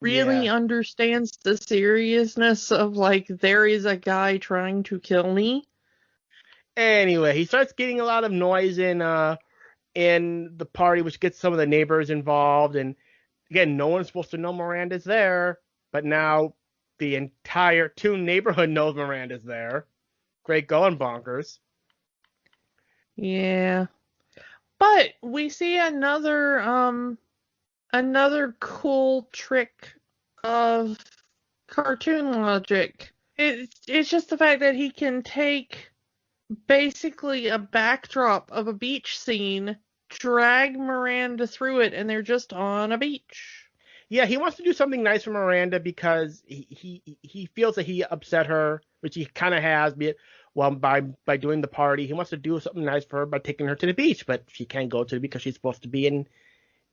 really understands the seriousness of, like, there is a guy trying to kill me. Anyway, he starts getting a lot of noise in the party, which gets some of the neighbors involved, and again, no one's supposed to know Miranda's there, but now the entire Toon neighborhood knows Miranda's there. Great going, Bonkers. Yeah. But we see another cool trick of cartoon logic. It's just the fact that he can take basically a backdrop of a beach scene, drag Miranda through it, and they're just on a beach. Yeah, he wants to do something nice for Miranda because he feels that he upset her, which he kind of has, by doing the party. He wants to do something nice for her by taking her to the beach, but she can't go to the beach because she's supposed to be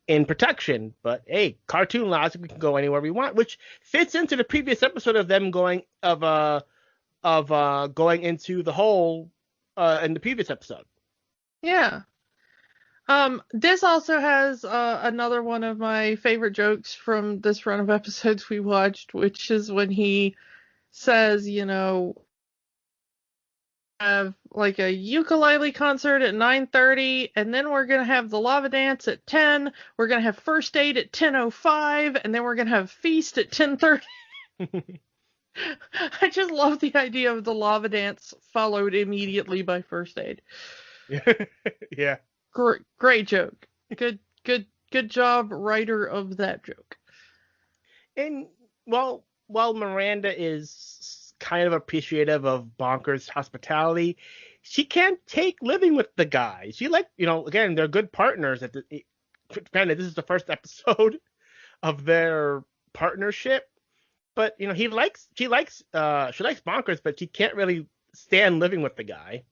in protection. But hey, cartoon logic, we can go anywhere we want, which fits into the previous episode of them going into the hole in the previous episode. Yeah. This also has another one of my favorite jokes from this run of episodes we watched, which is when he says, have like a ukulele concert at 9:30, and then we're gonna have the lava dance at 10. We're gonna have first aid at 10:05, and then we're gonna have feast at 10:30. I just love the idea of the lava dance followed immediately by first aid. Yeah. Great joke. Good job, writer of that joke. And while Miranda is kind of appreciative of Bonkers' hospitality, she can't take living with the guy. She again, they're good partners. Granted, this is the first episode of their partnership, but she likes Bonkers, but she can't really stand living with the guy.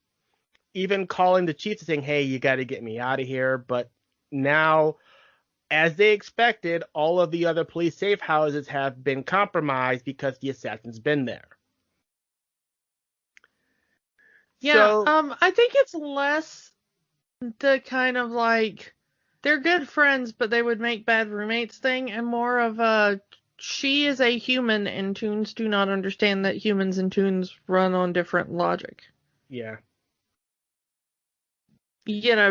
Even calling the chief saying, hey, you got to get me out of here. But now, as they expected, all of the other police safe houses have been compromised because the assassin's been there. Yeah, so, I think it's less the kind of like, they're good friends, but they would make bad roommates thing, and more of a, she is a human, and Toons do not understand that humans and Toons run on different logic. Yeah.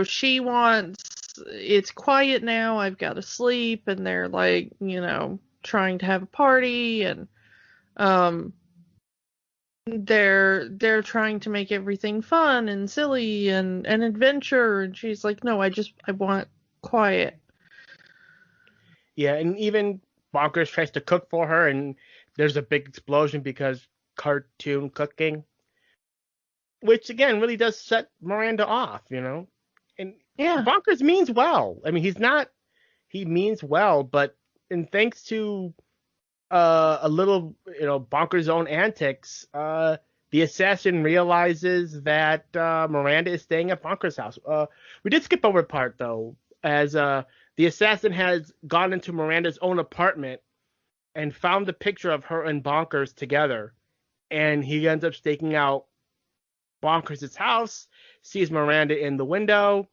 She wants, it's quiet now, I've got to sleep, and they're like, trying to have a party, and they're trying to make everything fun and silly and an adventure, and she's like, no, I want quiet. Yeah, and even Bonkers tries to cook for her, and there's a big explosion because cartoon cooking. Which, again, really does set Miranda off, And yeah. Bonkers means well. I mean, he means well, but thanks to a little, Bonkers' own antics, the assassin realizes that Miranda is staying at Bonkers' house. We did skip over a part, though, as the assassin has gone into Miranda's own apartment and found the picture of her and Bonkers together, and he ends up staking out Bonkers' house, sees Miranda in the window,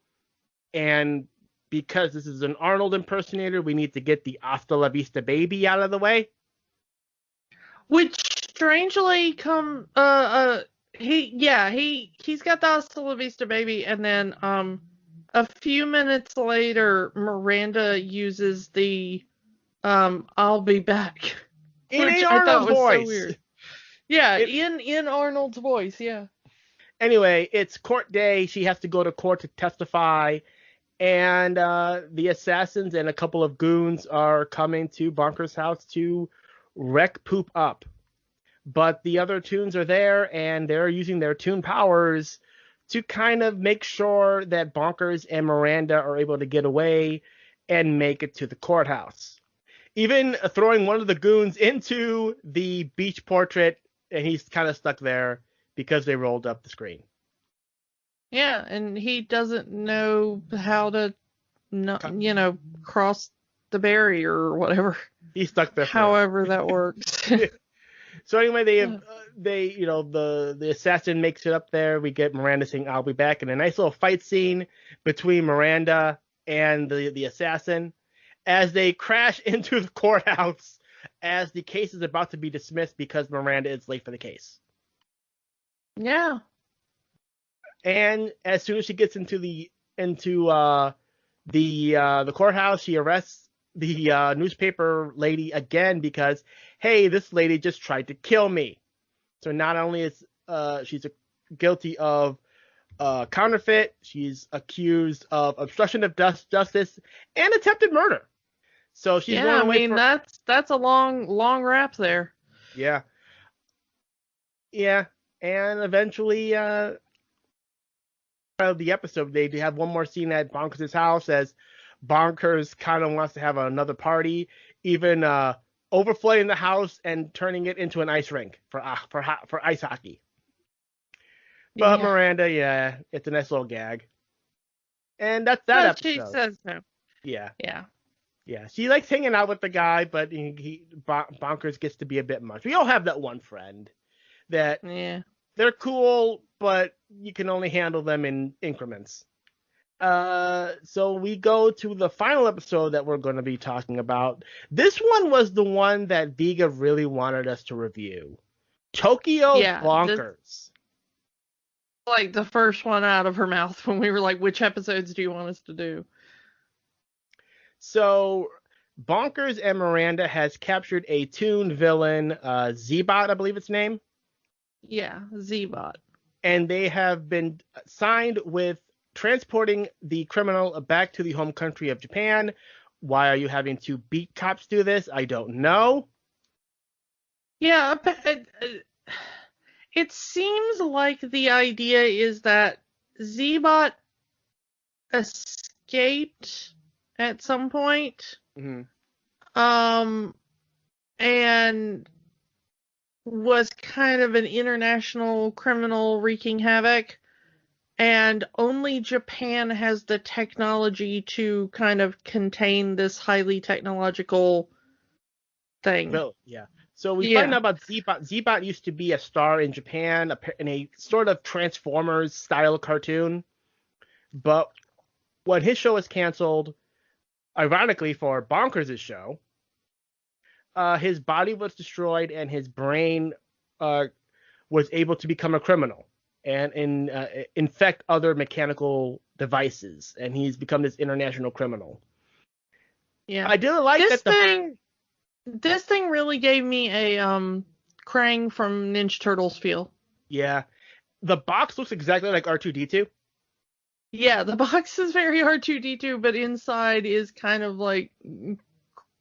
and because this is an Arnold impersonator, we need to get the Hasta La Vista baby out of the way. Which strangely he's got the Hasta La Vista baby, and then a few minutes later Miranda uses the I'll be back. In Arnold's voice. So weird. Yeah, in Arnold's voice, yeah. Anyway, it's court day. She has to go to court to testify. And the assassins and a couple of goons are coming to Bonkers' house to wreck poop up. But the other Toons are there, and they're using their Toon powers to kind of make sure that Bonkers and Miranda are able to get away and make it to the courthouse. Even throwing one of the goons into the beach portrait, and he's kind of stuck there because they rolled up the screen. Yeah, and he doesn't know how to, cross the barrier or whatever. He's stuck there. However that works. So anyway, the assassin makes it up there. We get Miranda saying, "I'll be back," and a nice little fight scene between Miranda and the assassin as they crash into the courthouse as the case is about to be dismissed because Miranda is late for the case. Yeah. And as soon as she gets into the courthouse, she arrests the newspaper lady again because, hey, this lady just tried to kill me. So not only is she's guilty of counterfeit, she's accused of obstruction of justice and attempted murder. So she's going away. That's a long rap there. Yeah. Yeah, and eventually, the episode, they have one more scene at Bonkers' house as Bonkers kind of wants to have another party, even overflowing the house and turning it into an ice rink for ice hockey. But yeah. Miranda, it's a nice little gag. And that's that episode. She says so. Yeah. Yeah. Yeah, she likes hanging out with the guy, but Bonkers gets to be a bit much. We all have that one friend that they're cool, but you can only handle them in increments. So we go to the final episode that we're going to be talking about. This one was the one that Viga really wanted us to review. Tokyo Bonkers. Like the first one out of her mouth when we were like, which episodes do you want us to do? So Bonkers and Miranda has captured a Toon villain, Z-Bot, I believe its name. Yeah, Z-Bot. And they have been signed with transporting the criminal back to the home country of Japan. Why are you having to beat cops do this? I don't know. Yeah, it seems like the idea is that Z-Bot escaped at some point. Mm-hmm. And was kind of an international criminal wreaking havoc. And only Japan has the technology to kind of contain this highly technological thing. Well, yeah. So we find out about Z-Bot. Z-Bot used to be a star in Japan in a sort of Transformers style cartoon. But when his show was canceled, ironically for Bonkers' show, his body was destroyed and his brain was able to become a criminal and infect other mechanical devices, and he's become this international criminal. Yeah, I do like this that. thing. This thing really gave me a Krang from Ninja Turtles feel. Yeah, the box looks exactly like R2-D2. Yeah, the box is very R2-D2, but inside is kind of like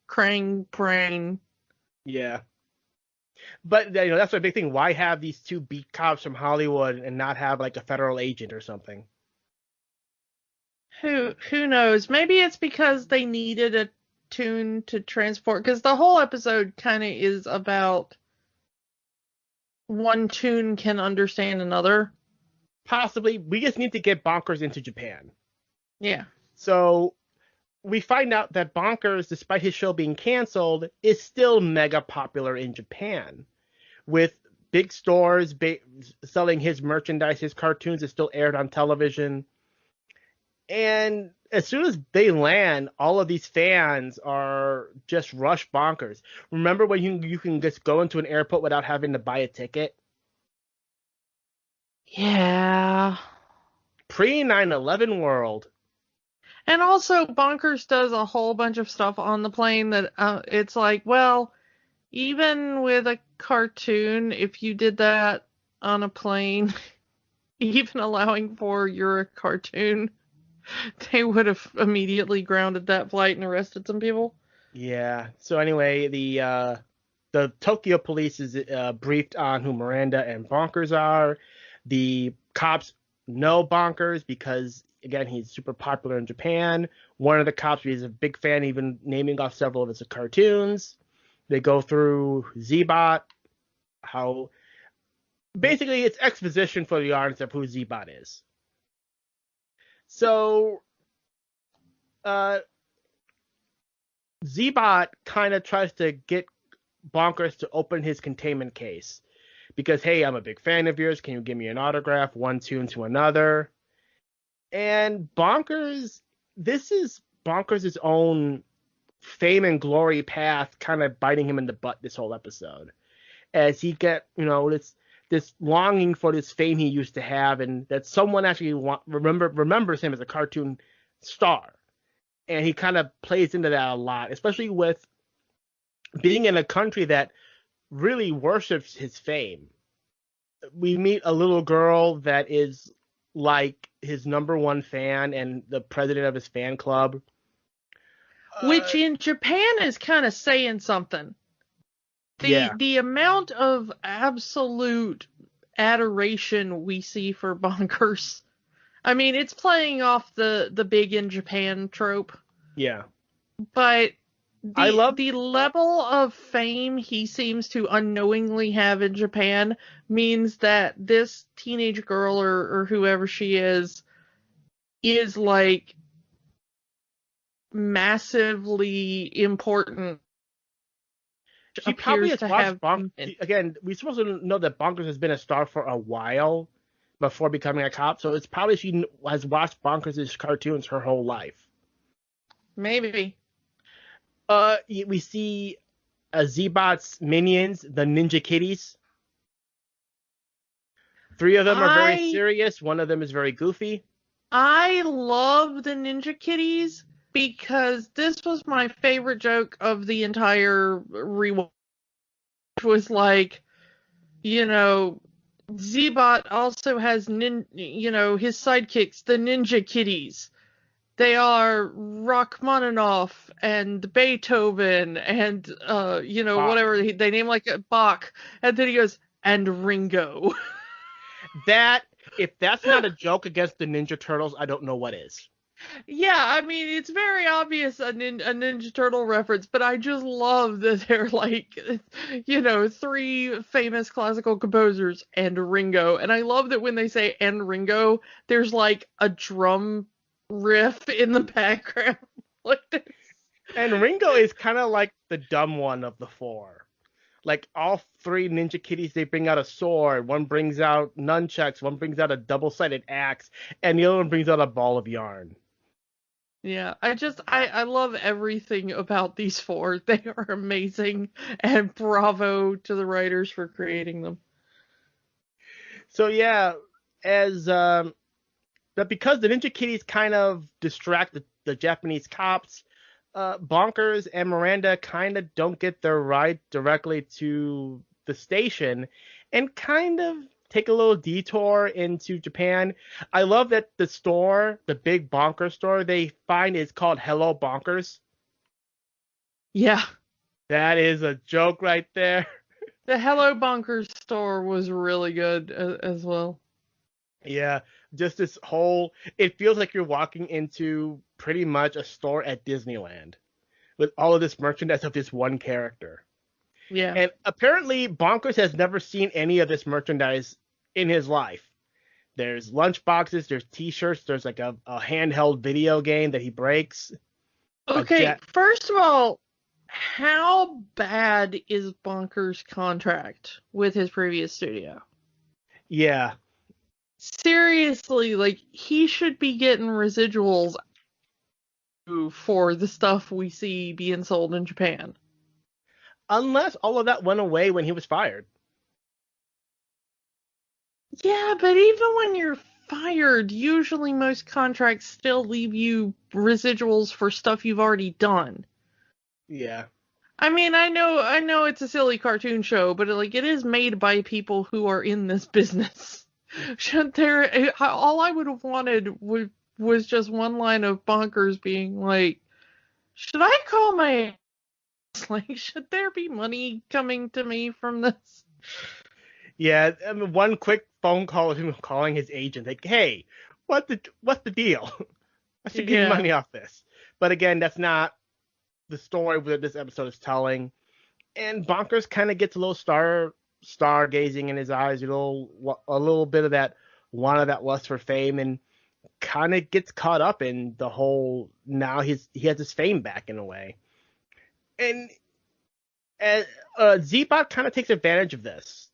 Krang brain. Yeah. But that's my big thing. Why have these two beat cops from Hollywood and not have like a federal agent or something? Who knows? Maybe it's because they needed a Toon to transport, because the whole episode kind of is about one Toon can understand another. Possibly. We just need to get Bonkers into Japan. Yeah. So we find out that Bonkers, despite his show being canceled, is still mega popular in Japan. With big stores selling his merchandise, his cartoons are still aired on television. And as soon as they land, all of these fans are just rush Bonkers. Remember when you can just go into an airport without having to buy a ticket? Yeah. Pre-9/11 world. And also, Bonkers does a whole bunch of stuff on the plane that it's like, well, even with a cartoon, if you did that on a plane, even allowing for you're a cartoon, they would have immediately grounded that flight and arrested some people. Yeah. So anyway, the Tokyo police is briefed on who Miranda and Bonkers are. The cops know Bonkers because, again, he's super popular in Japan. One of the cops is a big fan, even naming off several of his cartoons. They go through Z-Bot, how basically it's exposition for the audience of who Z-Bot is. So, Z-Bot kind of tries to get Bonkers to open his containment case because, hey, I'm a big fan of yours. Can you give me an autograph? One tune to another. And Bonkers, this is Bonkers' own fame and glory path kind of biting him in the butt this whole episode. As he get, this longing for this fame he used to have, and that someone actually remembers him as a cartoon star. And he kind of plays into that a lot, especially with being in a country that really worships his fame. We meet a little girl that is like his number one fan and the president of his fan club. Which in Japan is kind of saying something. The amount of absolute adoration we see for Bonkers. I mean, it's playing off the big in Japan trope. Yeah. But the level of fame he seems to unknowingly have in Japan means that this teenage girl or whoever she is like massively important. She probably has watched Bonkers. Again, we're supposed to know that Bonkers has been a star for a while before becoming a cop, so it's probably she has watched Bonkers' cartoons her whole life. Maybe. We see Z-Bot's minions, the Ninja Kitties. 3 of them are very serious. 1 of them is very goofy. I love the Ninja Kitties because this was my favorite joke of the entire rewatch. Which was like, Z-Bot also has, his sidekicks, the Ninja Kitties. They are Rachmaninoff and Beethoven and, whatever. They name like a Bach. And then he goes, and Ringo. If that's not a joke against the Ninja Turtles, I don't know what is. Yeah, I mean, it's very obvious a Ninja Turtle reference, but I just love that they're like, 3 famous classical composers and Ringo. And I love that when they say and Ringo, there's like a drum riff in the background. Like this. And Ringo is kind of like the dumb one of the 4. Like all 3 Ninja Kitties, they bring out a sword. One brings out nunchucks. One brings out a double-sided axe. And the other one brings out a ball of yarn. Yeah, I love everything about these 4. They are amazing, and bravo to the writers for creating them. So yeah, but because the Ninja Kitties kind of distract the Japanese cops, Bonkers and Miranda kind of don't get their ride directly to the station, and kind of take a little detour into Japan. I love that the store, the big Bonkers store they find is called Hello Bonkers. Yeah. That is a joke right there. The Hello Bonkers store was really good as well. Yeah, just this it feels like you're walking into pretty much a store at Disneyland with all of this merchandise of this one character. Yeah. And apparently Bonkers has never seen any of this merchandise in his life. There's lunch boxes, there's t-shirts, there's like a handheld video game that he breaks. Okay, first of all, how bad is Bonkers' contract with his previous studio? Yeah. Seriously, like, he should be getting residuals for the stuff we see being sold in Japan. Unless all of that went away when he was fired. Yeah, but even when you're fired, usually most contracts still leave you residuals for stuff you've already done. Yeah. I mean, I know it's a silly cartoon show, but it is made by people who are in this business. Should there? All I would have wanted was just one line of Bonkers being like, "Should I call my like? Should there be money coming to me from this?" Yeah, I mean, one quick phone call of him calling his agent, like, "Hey, what's the deal? I should get money off this." But again, that's not the story that this episode is telling. And Bonkers kind of gets a little stargazing in his eyes, a little bit of that lust for fame, and kind of gets caught up in the whole. Now he has his fame back in a way, and Z-Bot kind of takes advantage of this,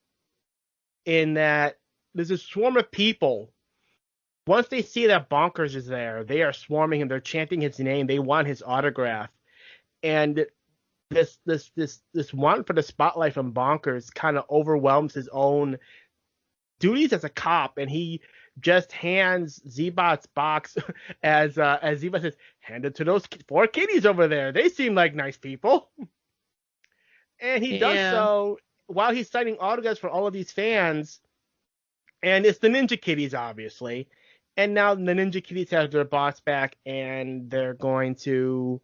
in that there's a swarm of people. Once they see that Bonkers is there, they are swarming him. They're chanting his name. They want his autograph, and this want for the spotlight from Bonkers kind of overwhelms his own duties as a cop, and he just hands Z-Bot's box as Z-Bot says, "Hand it to those 4 kitties over there. They seem like nice people." And he does so while he's signing autographs for all of these fans, and it's the Ninja Kitties, obviously. And now the Ninja Kitties have their boss back, and they're going to,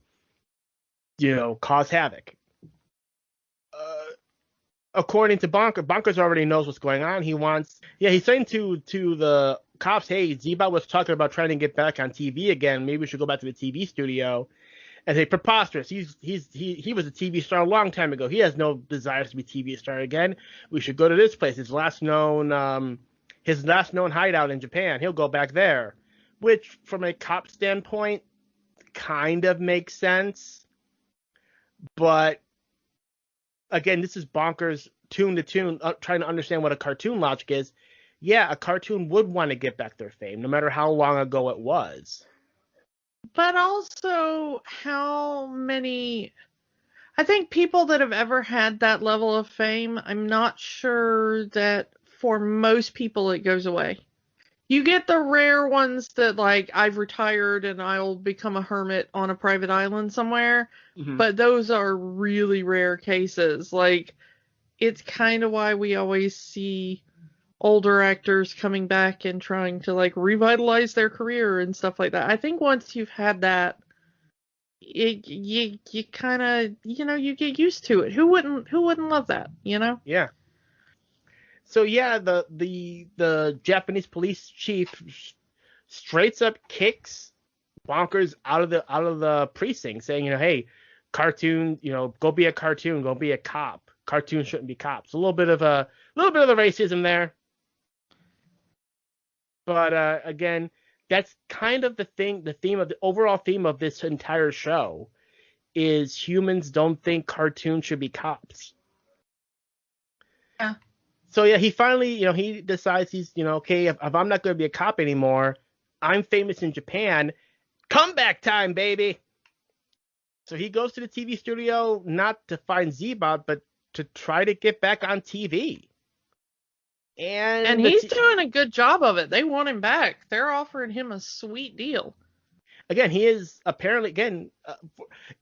cause havoc. According to Bonkers already knows what's going on. He's saying to the cops, "Hey, Z-Bot was talking about trying to get back on TV again. Maybe we should go back to the TV studio." And they preposterous. He was a TV star a long time ago. He has no desires to be a TV star again. We should go to this place. His last known hideout in Japan. He'll go back there, which from a cop standpoint kind of makes sense. But again, this is Bonkers tune to tune, trying to understand what a cartoon logic is. Yeah, a cartoon would want to get back their fame, no matter how long ago it was. But also, how many... I think people that have ever had that level of fame, I'm not sure that for most people it goes away. You get the rare ones that, like, I've retired and I'll become a hermit on a private island somewhere, but those are really rare cases. Like, it's kind of why we always see older actors coming back and trying to, like, revitalize their career and stuff like that. I think once you've had that, you kind of, you get used to it. Who wouldn't love that, Yeah. So yeah, the Japanese police chief straight up kicks Bonkers out of the precinct, saying, "Hey, cartoon, go be a cartoon, go be a cop. Cartoons shouldn't be cops." A little bit of the racism there. But again, that's kind of the overall theme of this entire show is humans don't think cartoons should be cops. Yeah. So yeah, he finally, he decides he's, okay, if I'm not going to be a cop anymore, I'm famous in Japan. Comeback time, baby. So he goes to the TV studio not to find Z-Bot, but to try to get back on TV. And he's doing a good job of it. They want him back. They're offering him a sweet deal. Again, he is apparently,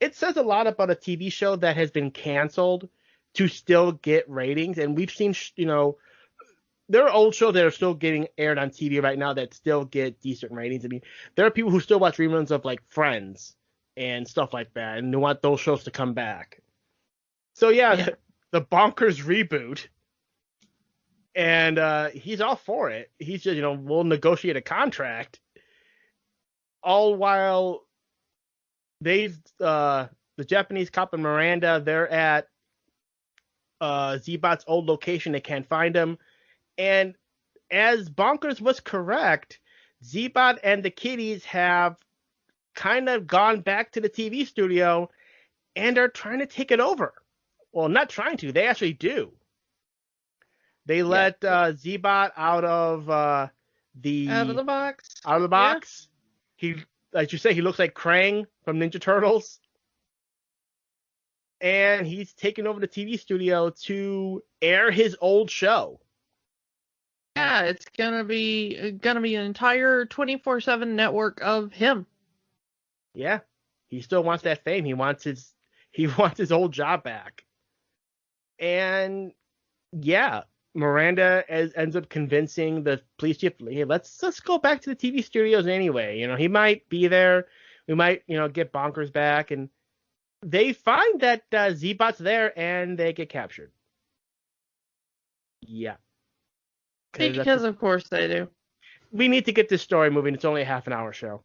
it says a lot about a TV show that has been canceled to still get ratings. And we've seen, there are old shows that are still getting aired on TV right now that still get decent ratings. I mean, there are people who still watch reruns of, like, Friends and stuff like that, and they want those shows to come back. So yeah. The Bonkers reboot. And he's all for it. He's just, we'll negotiate a contract. All while the Japanese cop and Miranda, they're at Z-Bot's old location. They can't find him. And as Bonkers was correct, Z-Bot and the kitties have kind of gone back to the TV studio and are trying to take it over. Well, not trying to. They actually do. They let Z-Bot out of the box. Out of the box. Yeah. He, like you say, he looks like Krang from Ninja Turtles. And he's taken over the TV studio to air his old show. Yeah, it's gonna be an entire 24/7 network of him. Yeah, he still wants that fame. He wants his old job back. And yeah, Miranda ends up convincing the police chief, hey, let's go back to the TV studios anyway. He might be there. We might, get Bonkers back. And they find that Z-Bot's there, and they get captured. Yeah. Because of course they do. We need to get this story moving. It's only a half-an-hour show.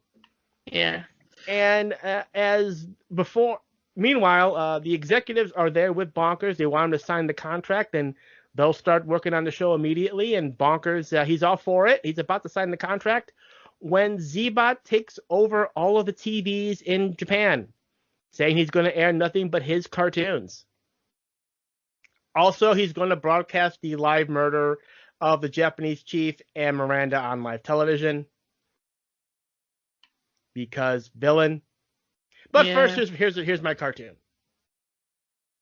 Yeah. And as before, meanwhile, the executives are there with Bonkers. They want him to sign the contract, and they'll start working on the show immediately. And Bonkers, he's all for it. He's about to sign the contract when Z-Bot takes over all of the TVs in Japan, saying he's going to air nothing but his cartoons. Also, he's going to broadcast the live murder of the Japanese chief and Miranda on live television. Because villain. But first, here's my cartoon.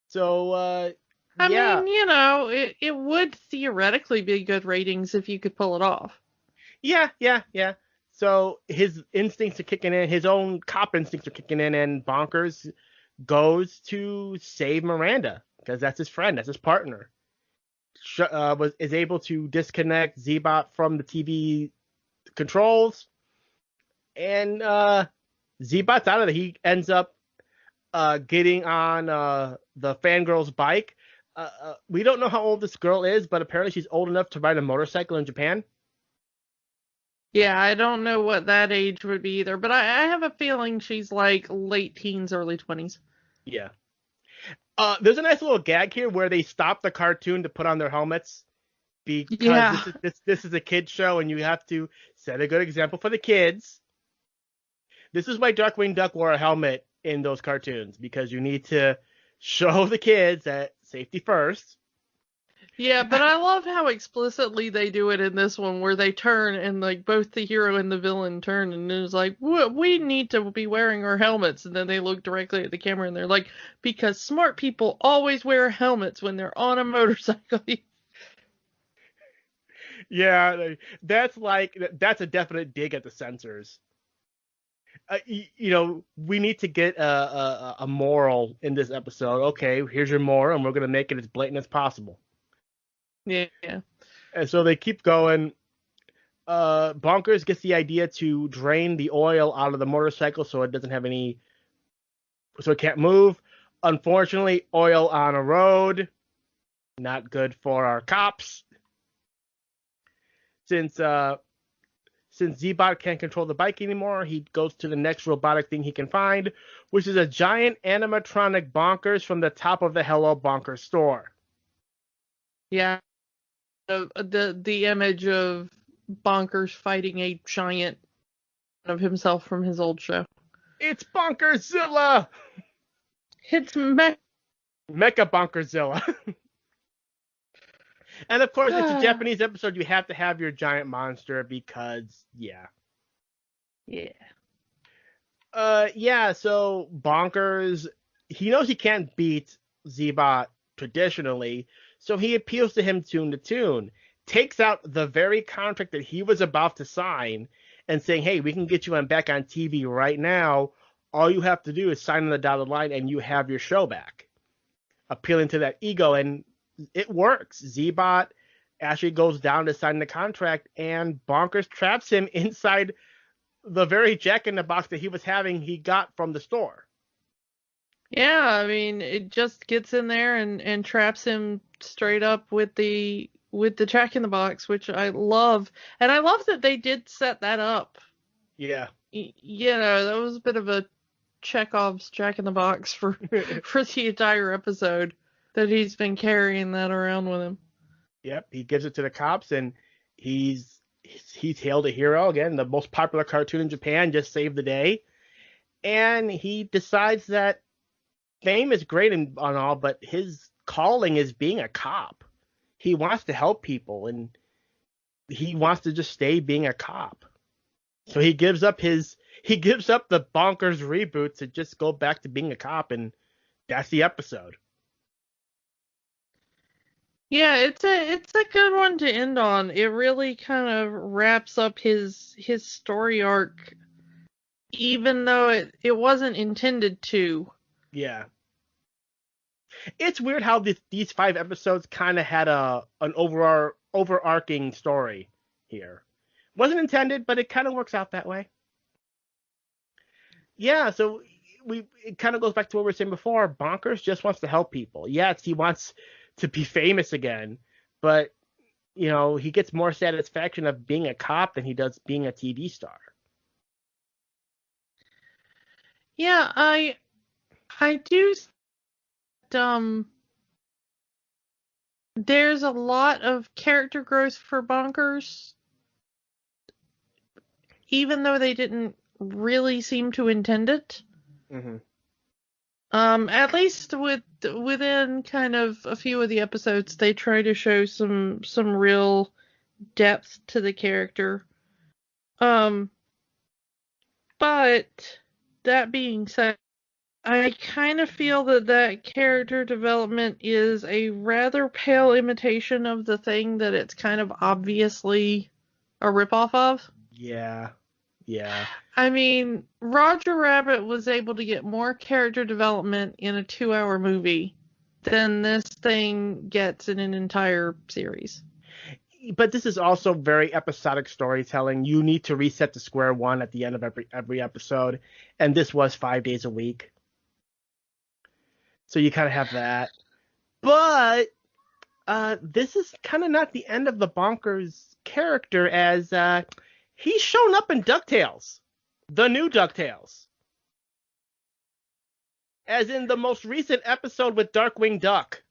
So, I mean, it would theoretically be good ratings if you could pull it off. Yeah. So his instincts are kicking in. His own cop instincts are kicking in, and Bonkers goes to save Miranda because that's his friend, that's his partner. Is able to disconnect Z-Bot from the TV controls, and Z-Bot's out of there. He ends up getting on the fangirl's bike. We don't know how old this girl is, but apparently she's old enough to ride a motorcycle in Japan. Yeah, I don't know what that age would be either, but I have a feeling she's like late teens, early 20s. Yeah. There's a nice little gag here where they stop the cartoon to put on their helmets because this is a kid's show and you have to set a good example for the kids. This is why Darkwing Duck wore a helmet in those cartoons, because you need to show the kids that safety first. Yeah, but I love how explicitly they do it in this one, where they turn and like both the hero and the villain turn, and it's like, we need to be wearing our helmets, and then they look directly at the camera and they're like, because smart people always wear helmets when they're on a motorcycle. Yeah, that's a definite dig at the censors. We need to get a moral in this episode. Okay, here's your moral, and we're going to make it as blatant as possible. Yeah. And so they keep going. Bonkers gets the idea to drain the oil out of the motorcycle so it can't move. Unfortunately, oil on a road, not good for our cops. Since Z-Bot can't control the bike anymore, he goes to the next robotic thing he can find, which is a giant animatronic Bonkers from the top of the Hello Bonkers store. Yeah. The image of Bonkers fighting a giant of himself from his old show. It's Bonkerzilla! It's Mecha Bonkerzilla. And of course, it's a Japanese episode. You have to have your giant monster because, yeah. So Bonkers, he knows he can't beat Z-Bot traditionally, so he appeals to him tune to tune, takes out the very contract that he was about to sign, and saying, hey, we can get you back on TV right now. All you have to do is sign on the dotted line and you have your show back. Appealing to that ego, and it works. Z-Bot actually goes down to sign the contract, and Bonkers traps him inside the very jack-in-the-box that he got from the store. Yeah, I mean, it just gets in there and traps him straight up with the jack-in-the-box, which I love. And I love that they did set that up. Yeah. That was a bit of a Chekhov's jack-in-the-box for the entire episode, that he's been carrying that around with him. Yep, he gives it to the cops, and he's hailed a hero. Again, the most popular cartoon in Japan just saved the day. And he decides that fame is great and all, but his calling is being a cop. He wants to help people, and he wants to just stay being a cop. So he gives up the Bonkers reboot to just go back to being a cop, and that's the episode. Yeah, it's a good one to end on. It really kind of wraps up his story arc, even though it wasn't intended to. Yeah. It's weird how these 5 episodes kind of had an overarching story here. Wasn't intended, but it kind of works out that way. Yeah, so it kind of goes back to what we were saying before. Bonkers just wants to help people. Yes, he wants to be famous again, but he gets more satisfaction of being a cop than he does being a TV star. Yeah, I do. There's a lot of character growth for Bonkers, even though they didn't really seem to intend it. Mm-hmm. At least within kind of a few of the episodes, they try to show some real depth to the character. But that being said, I kind of feel that character development is a rather pale imitation of the thing that it's kind of obviously a ripoff of. Yeah. I mean, Roger Rabbit was able to get more character development in a 2-hour movie than this thing gets in an entire series. But this is also very episodic storytelling. You need to reset to square one at the end of every episode, and this was 5 days a week. So you kind of have that. But this is kind of not the end of the Bonkers character, as he's shown up in DuckTales, the new DuckTales. As in the most recent episode with Darkwing Duck.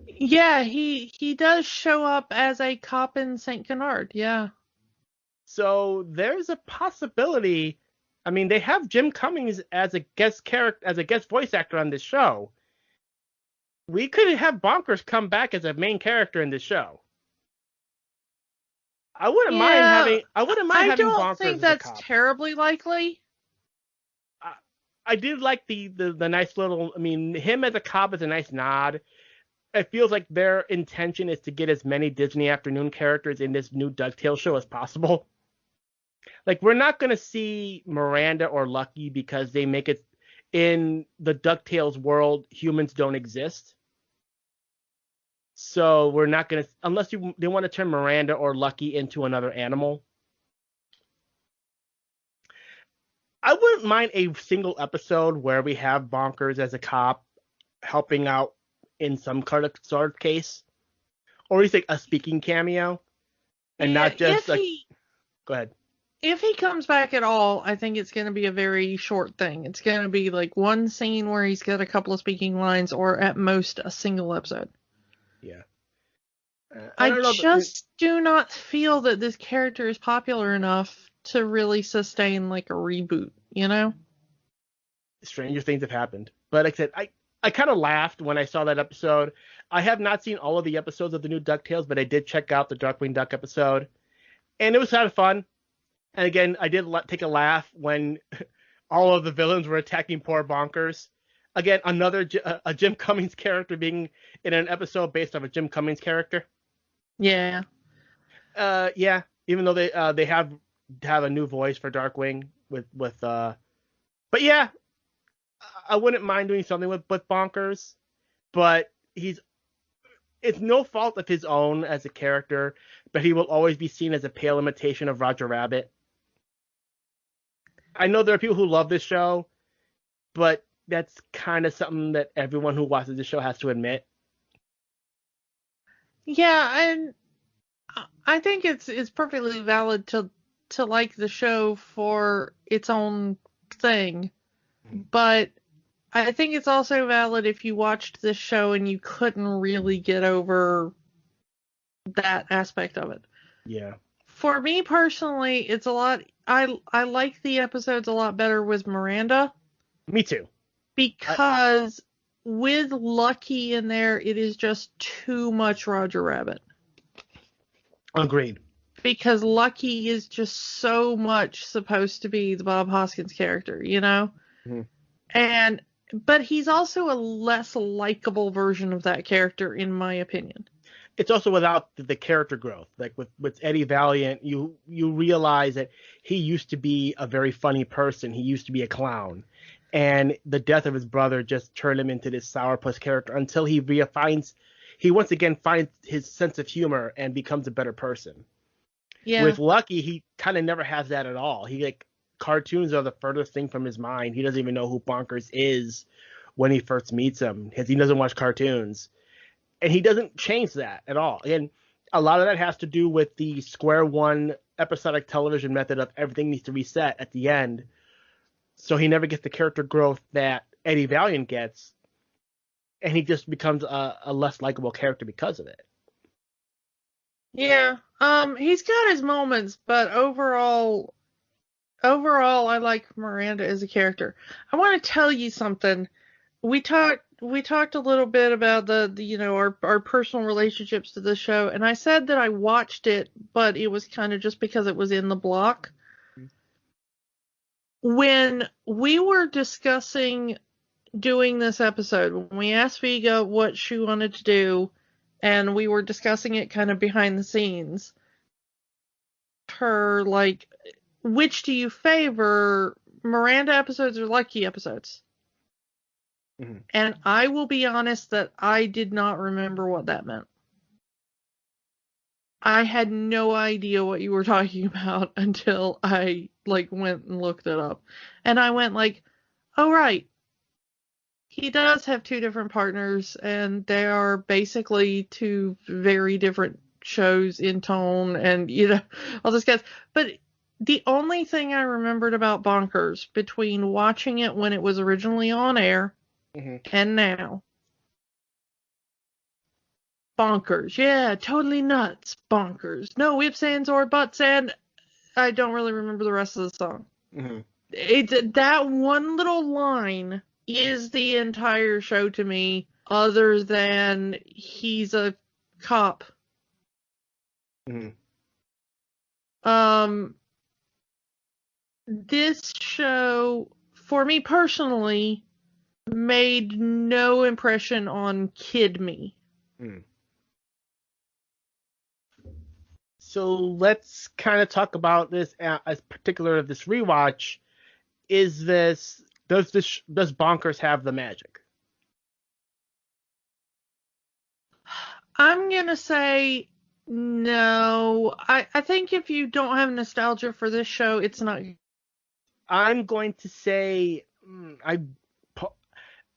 Yeah, he does show up as a cop in St. Canard, yeah. So there's a possibility. I mean, they have Jim Cummings as a guest voice actor on this show. We could have Bonkers come back as a main character in this show. I wouldn't mind having Bonkers. I don't think that's terribly likely. I did like the nice little. I mean, him as a cop is a nice nod. It feels like their intention is to get as many Disney Afternoon characters in this new DuckTales show as possible. Like, we're not going to see Miranda or Lucky because they make it in the DuckTales world, humans don't exist. So we're not going to, unless they want to turn Miranda or Lucky into another animal. I wouldn't mind a single episode where we have Bonkers as a cop helping out in some sort of case. Or he's like a speaking cameo. And not just like... Go ahead. If he comes back at all, I think it's going to be a very short thing. It's going to be like one scene where he's got a couple of speaking lines, or at most a single episode. Yeah. I do not feel that this character is popular enough to really sustain like a reboot, you know? Stranger things have happened. But like I said, I kind of laughed when I saw that episode. I have not seen all of the episodes of the new DuckTales, but I did check out the Darkwing Duck episode. And it was kind of fun. And again, I did take a laugh when all of the villains were attacking poor Bonkers. Again, another a Jim Cummings character being in an episode based off a Jim Cummings character. Yeah. Yeah. Even though they have a new voice for Darkwing with but yeah, I wouldn't mind doing something with Bonkers, but it's no fault of his own as a character, but he will always be seen as a pale imitation of Roger Rabbit. I know there are people who love this show, but that's kind of something that everyone who watches the show has to admit. Yeah, and I think it's perfectly valid to like the show for its own thing, but I think it's also valid if you watched this show and you couldn't really get over that aspect of it. Yeah. For me personally, it's a lot. I like the episodes a lot better with Miranda. Me too. Because with Lucky in there, it is just too much Roger Rabbit. Agreed. Because Lucky is just so much supposed to be the Bob Hoskins character, you know? Mm-hmm. But he's also a less likable version of that character, in my opinion. It's also without the character growth. Like with Eddie Valiant, you realize that he used to be a very funny person. He used to be a clown. and the death of his brother just turned him into this sourpuss character until he once again finds his sense of humor and becomes a better person. Yeah. With Lucky, he kind of never has that at all. Cartoons are the furthest thing from his mind. He doesn't even know who Bonkers is when he first meets him, because he doesn't watch cartoons. And he doesn't change that at all. And a lot of that has to do with the square one episodic television method of everything needs to reset at the end. So he never gets the character growth that Eddie Valiant gets. And he just becomes a less likable character because of it. Yeah. He's got his moments, but overall, I like Miranda as a character. I want to tell you something. We talked a little bit about our personal relationships to the show, and I said that I watched it, but it was kind of just because it was in the block. When we were discussing doing this episode, when we asked Viga what she wanted to do, and we were discussing it kind of behind the scenes, her, like, which do you favor, Miranda episodes or Lucky episodes? Mm-hmm. And I will be honest that I did not remember what that meant. I had no idea what you were talking about until I, went and looked it up. And I went oh, right. He does have two different partners, and they are basically two very different shows in tone and, all this stuff. But the only thing I remembered about Bonkers between watching it when it was originally on air and now, bonkers. Yeah, totally nuts. Bonkers. No ifs, ands, or buts, and I don't really remember the rest of the song. That one little line is the entire show to me, other than he's a cop. This show, for me personally, made no impression on kid me. So let's kind of talk about this as particular of this rewatch. Does Bonkers have the magic? I'm gonna say no. I think if you don't have nostalgia for this show, it's not. I'm going to say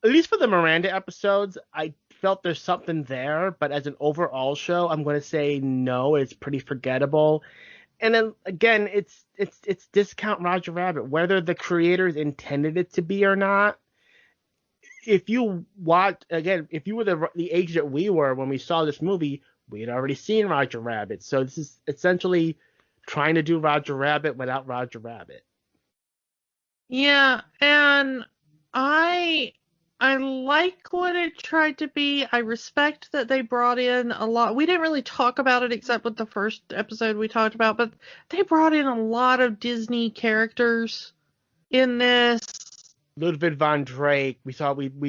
at least for the Miranda episodes, I felt there's something there, but as an overall show, I'm going to say no. It's pretty forgettable. And then again, it's discount Roger Rabbit, whether the creators intended it to be or not. If you watch again, if you were the age that we were when we saw this movie, we had already seen Roger Rabbit. So this is essentially trying to do Roger Rabbit without Roger Rabbit. Yeah, and I like what it tried to be. I respect that they brought in a lot. We didn't really talk about it except with the first episode we talked about, but they brought in a lot of Disney characters in this. Ludwig von Drake. We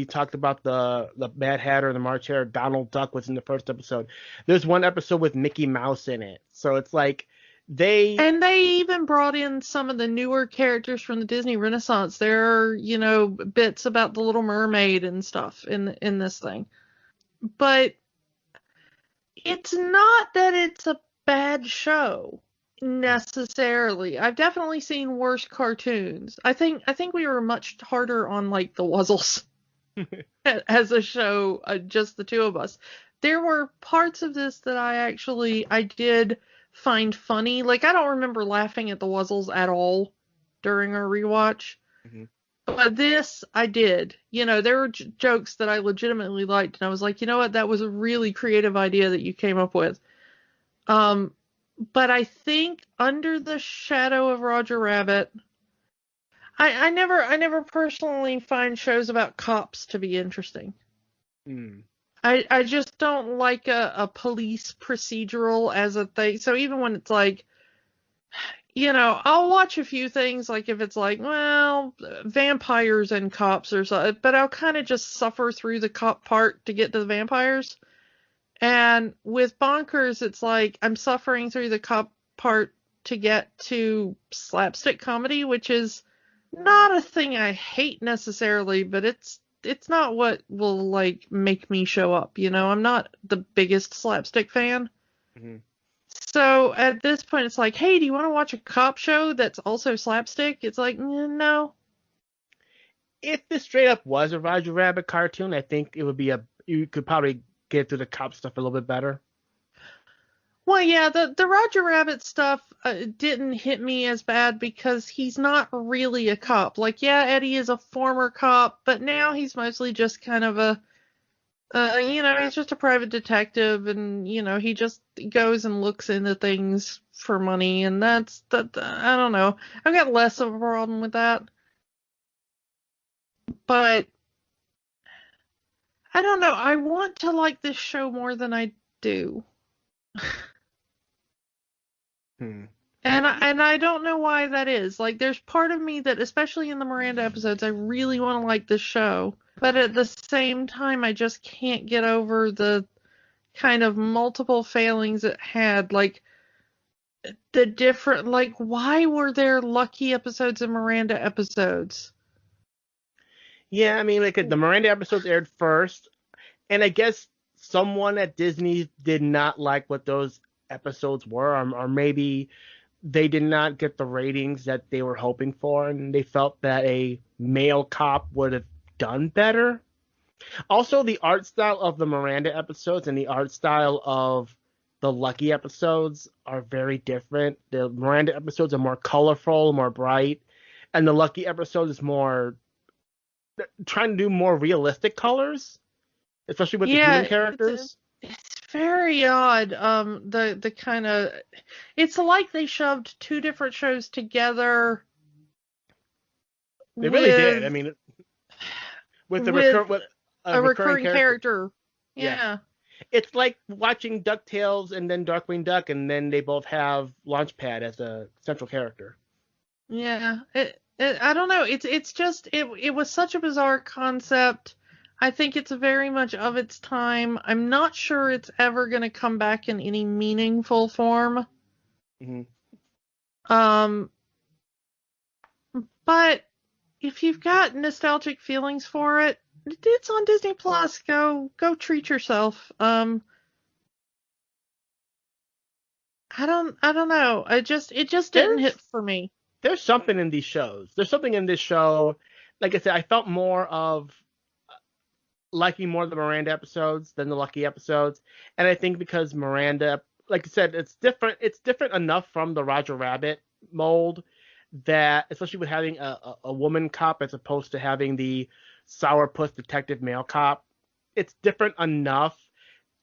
talked about the Mad Hatter, the March Hare. Donald Duck was in the first episode. There's one episode with Mickey Mouse in it. So it's like they even brought in some of the newer characters from the Disney Renaissance. There are, bits about the Little Mermaid and stuff in this thing. But it's not that it's a bad show necessarily. I've definitely seen worse cartoons. I think we were much harder on the Wuzzles as a show, just the two of us. There were parts of this that I did find funny. I don't remember laughing at the Wuzzles at all during our rewatch. But this, I did. There were jokes that I legitimately liked, and I was like, you know what, that was a really creative idea that you came up with. But I think under the shadow of Roger Rabbit, I never personally find shows about cops to be interesting. I just don't like a police procedural as a thing. So even when it's I'll watch a few things, if it's vampires and cops or something, but I'll kind of just suffer through the cop part to get to the vampires. And with Bonkers, it's I'm suffering through the cop part to get to slapstick comedy, which is not a thing I hate necessarily, but it's not what will like make me show up, you know? I'm not the biggest slapstick fan. Mm-hmm. So at this point it's like, hey, do you want to watch a cop show that's also slapstick? It's like, no. If this straight up was a Roger Rabbit cartoon, I think it would be you could probably get through the cop stuff a little bit better. Well, yeah, the Roger Rabbit stuff didn't hit me as bad because he's not really a cop. Like, yeah, Eddie is a former cop, but now he's mostly just kind of he's just a private detective, and, he just goes and looks into things for money, and that's, I don't know. I've got less of a problem with that. But, I don't know, I want to like this show more than I do. And I don't know why that is. Like, there's part of me that, especially in the Miranda episodes, I really want to like this show. But at the same time, I just can't get over the kind of multiple failings it had. Like, the different, like, why were there Lucky episodes and Miranda episodes? Yeah, I mean, like the Miranda episodes aired first, and I guess someone at Disney did not like what those episodes were, or maybe they did not get the ratings that they were hoping for, and they felt that a male cop would have done better. Also, the art style of the Miranda episodes and the art style of the Lucky episodes are very different. The Miranda episodes are more colorful, more bright, and the Lucky episodes is more trying to do more realistic colors, especially with the human characters. It's very odd. The kind of, it's like they shoved two different shows together. They really did. I mean, with a recurring character. Yeah. It's like watching DuckTales and then Darkwing Duck, and then they both have Launchpad as a central character. Yeah. I don't know. It's just it was such a bizarre concept. I think it's very much of its time. I'm not sure it's ever going to come back in any meaningful form. Mm-hmm. But if you've got nostalgic feelings for it, it's on Disney Plus. Go treat yourself. I don't know. It just didn't hit for me. There's something in these shows. There's something in this show. Like I said, I felt more of liking more of the Miranda episodes than the Lucky episodes. And I think because Miranda, like I said, it's different enough from the Roger Rabbit mold that, especially with having a woman cop as opposed to having the sourpuss detective male cop, it's different enough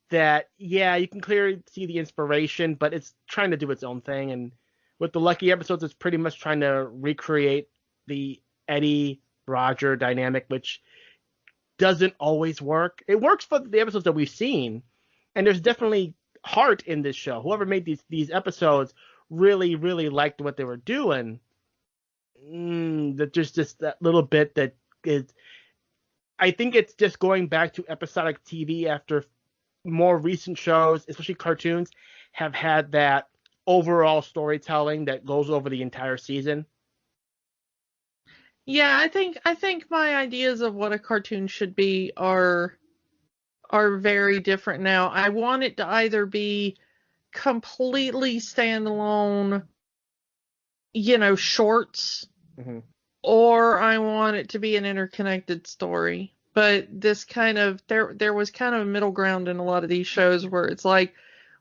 that, yeah, you can clearly see the inspiration, but it's trying to do its own thing. And with the Lucky episodes, it's pretty much trying to recreate the Eddie Roger dynamic, which doesn't always work. It works for the episodes that we've seen, and there's definitely heart in this show. Whoever made these episodes really, really liked what they were doing. That there's just that little bit that is. I think it's just going back to episodic TV after more recent shows, especially cartoons, have had that overall storytelling that goes over the entire season. Yeah, I think my ideas of what a cartoon should be are very different now. I want it to either be completely standalone, shorts, or I want it to be an interconnected story. But this kind of, there was kind of a middle ground in a lot of these shows where it's like,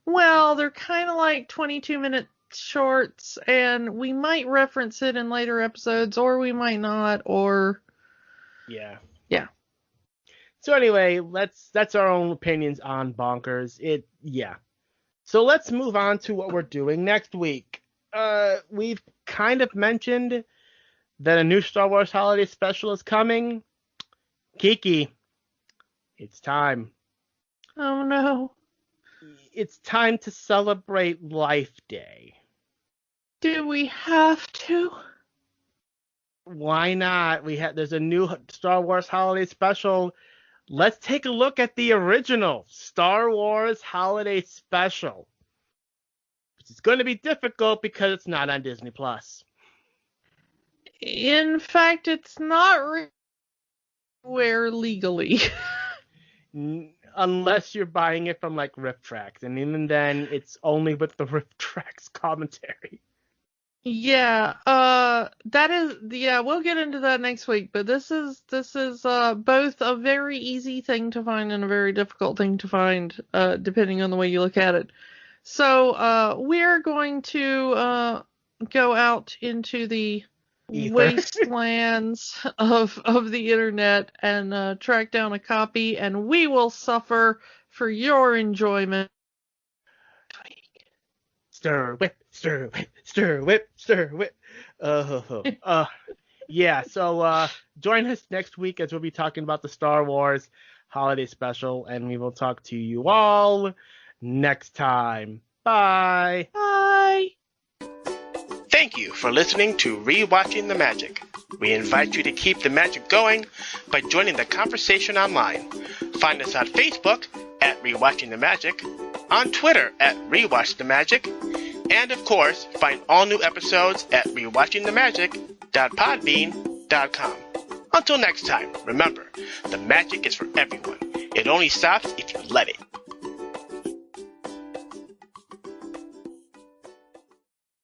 well, they're kind of like 22-minute shorts, and we might reference it in later episodes, or we might not, or... Yeah. So anyway, that's our own opinions on Bonkers. So let's move on to what we're doing next week. We've kind of mentioned that a new Star Wars holiday special is coming. Kiki, it's time. Oh no. It's time to celebrate Life Day. Do we have to? Why not? There's a new Star Wars holiday special. Let's take a look at the original Star Wars holiday special. Which is going to be difficult because it's not on Disney Plus. In fact, it's not where legally. Unless you're buying it from like Riff Tracks, and even then, it's only with the Riff Tracks commentary. Yeah, we'll get into that next week, but this is both a very easy thing to find and a very difficult thing to find, depending on the way you look at it. So, we're going to go out into the Ether. wastelands of the internet and track down a copy, and we will suffer for your enjoyment. Stir whip, stir whip, stir whip, stir whip. Yeah, so join us next week as we'll be talking about the Star Wars Holiday Special, and we will talk to you all next time. Bye. Bye. Thank you for listening to Rewatching the Magic. We invite you to keep the magic going by joining the conversation online. Find us on Facebook at Rewatching the Magic, on Twitter at Rewatch the Magic, and of course, find all new episodes at rewatchingthemagic.podbean.com. Until next time, remember, the magic is for everyone. It only stops if you let it.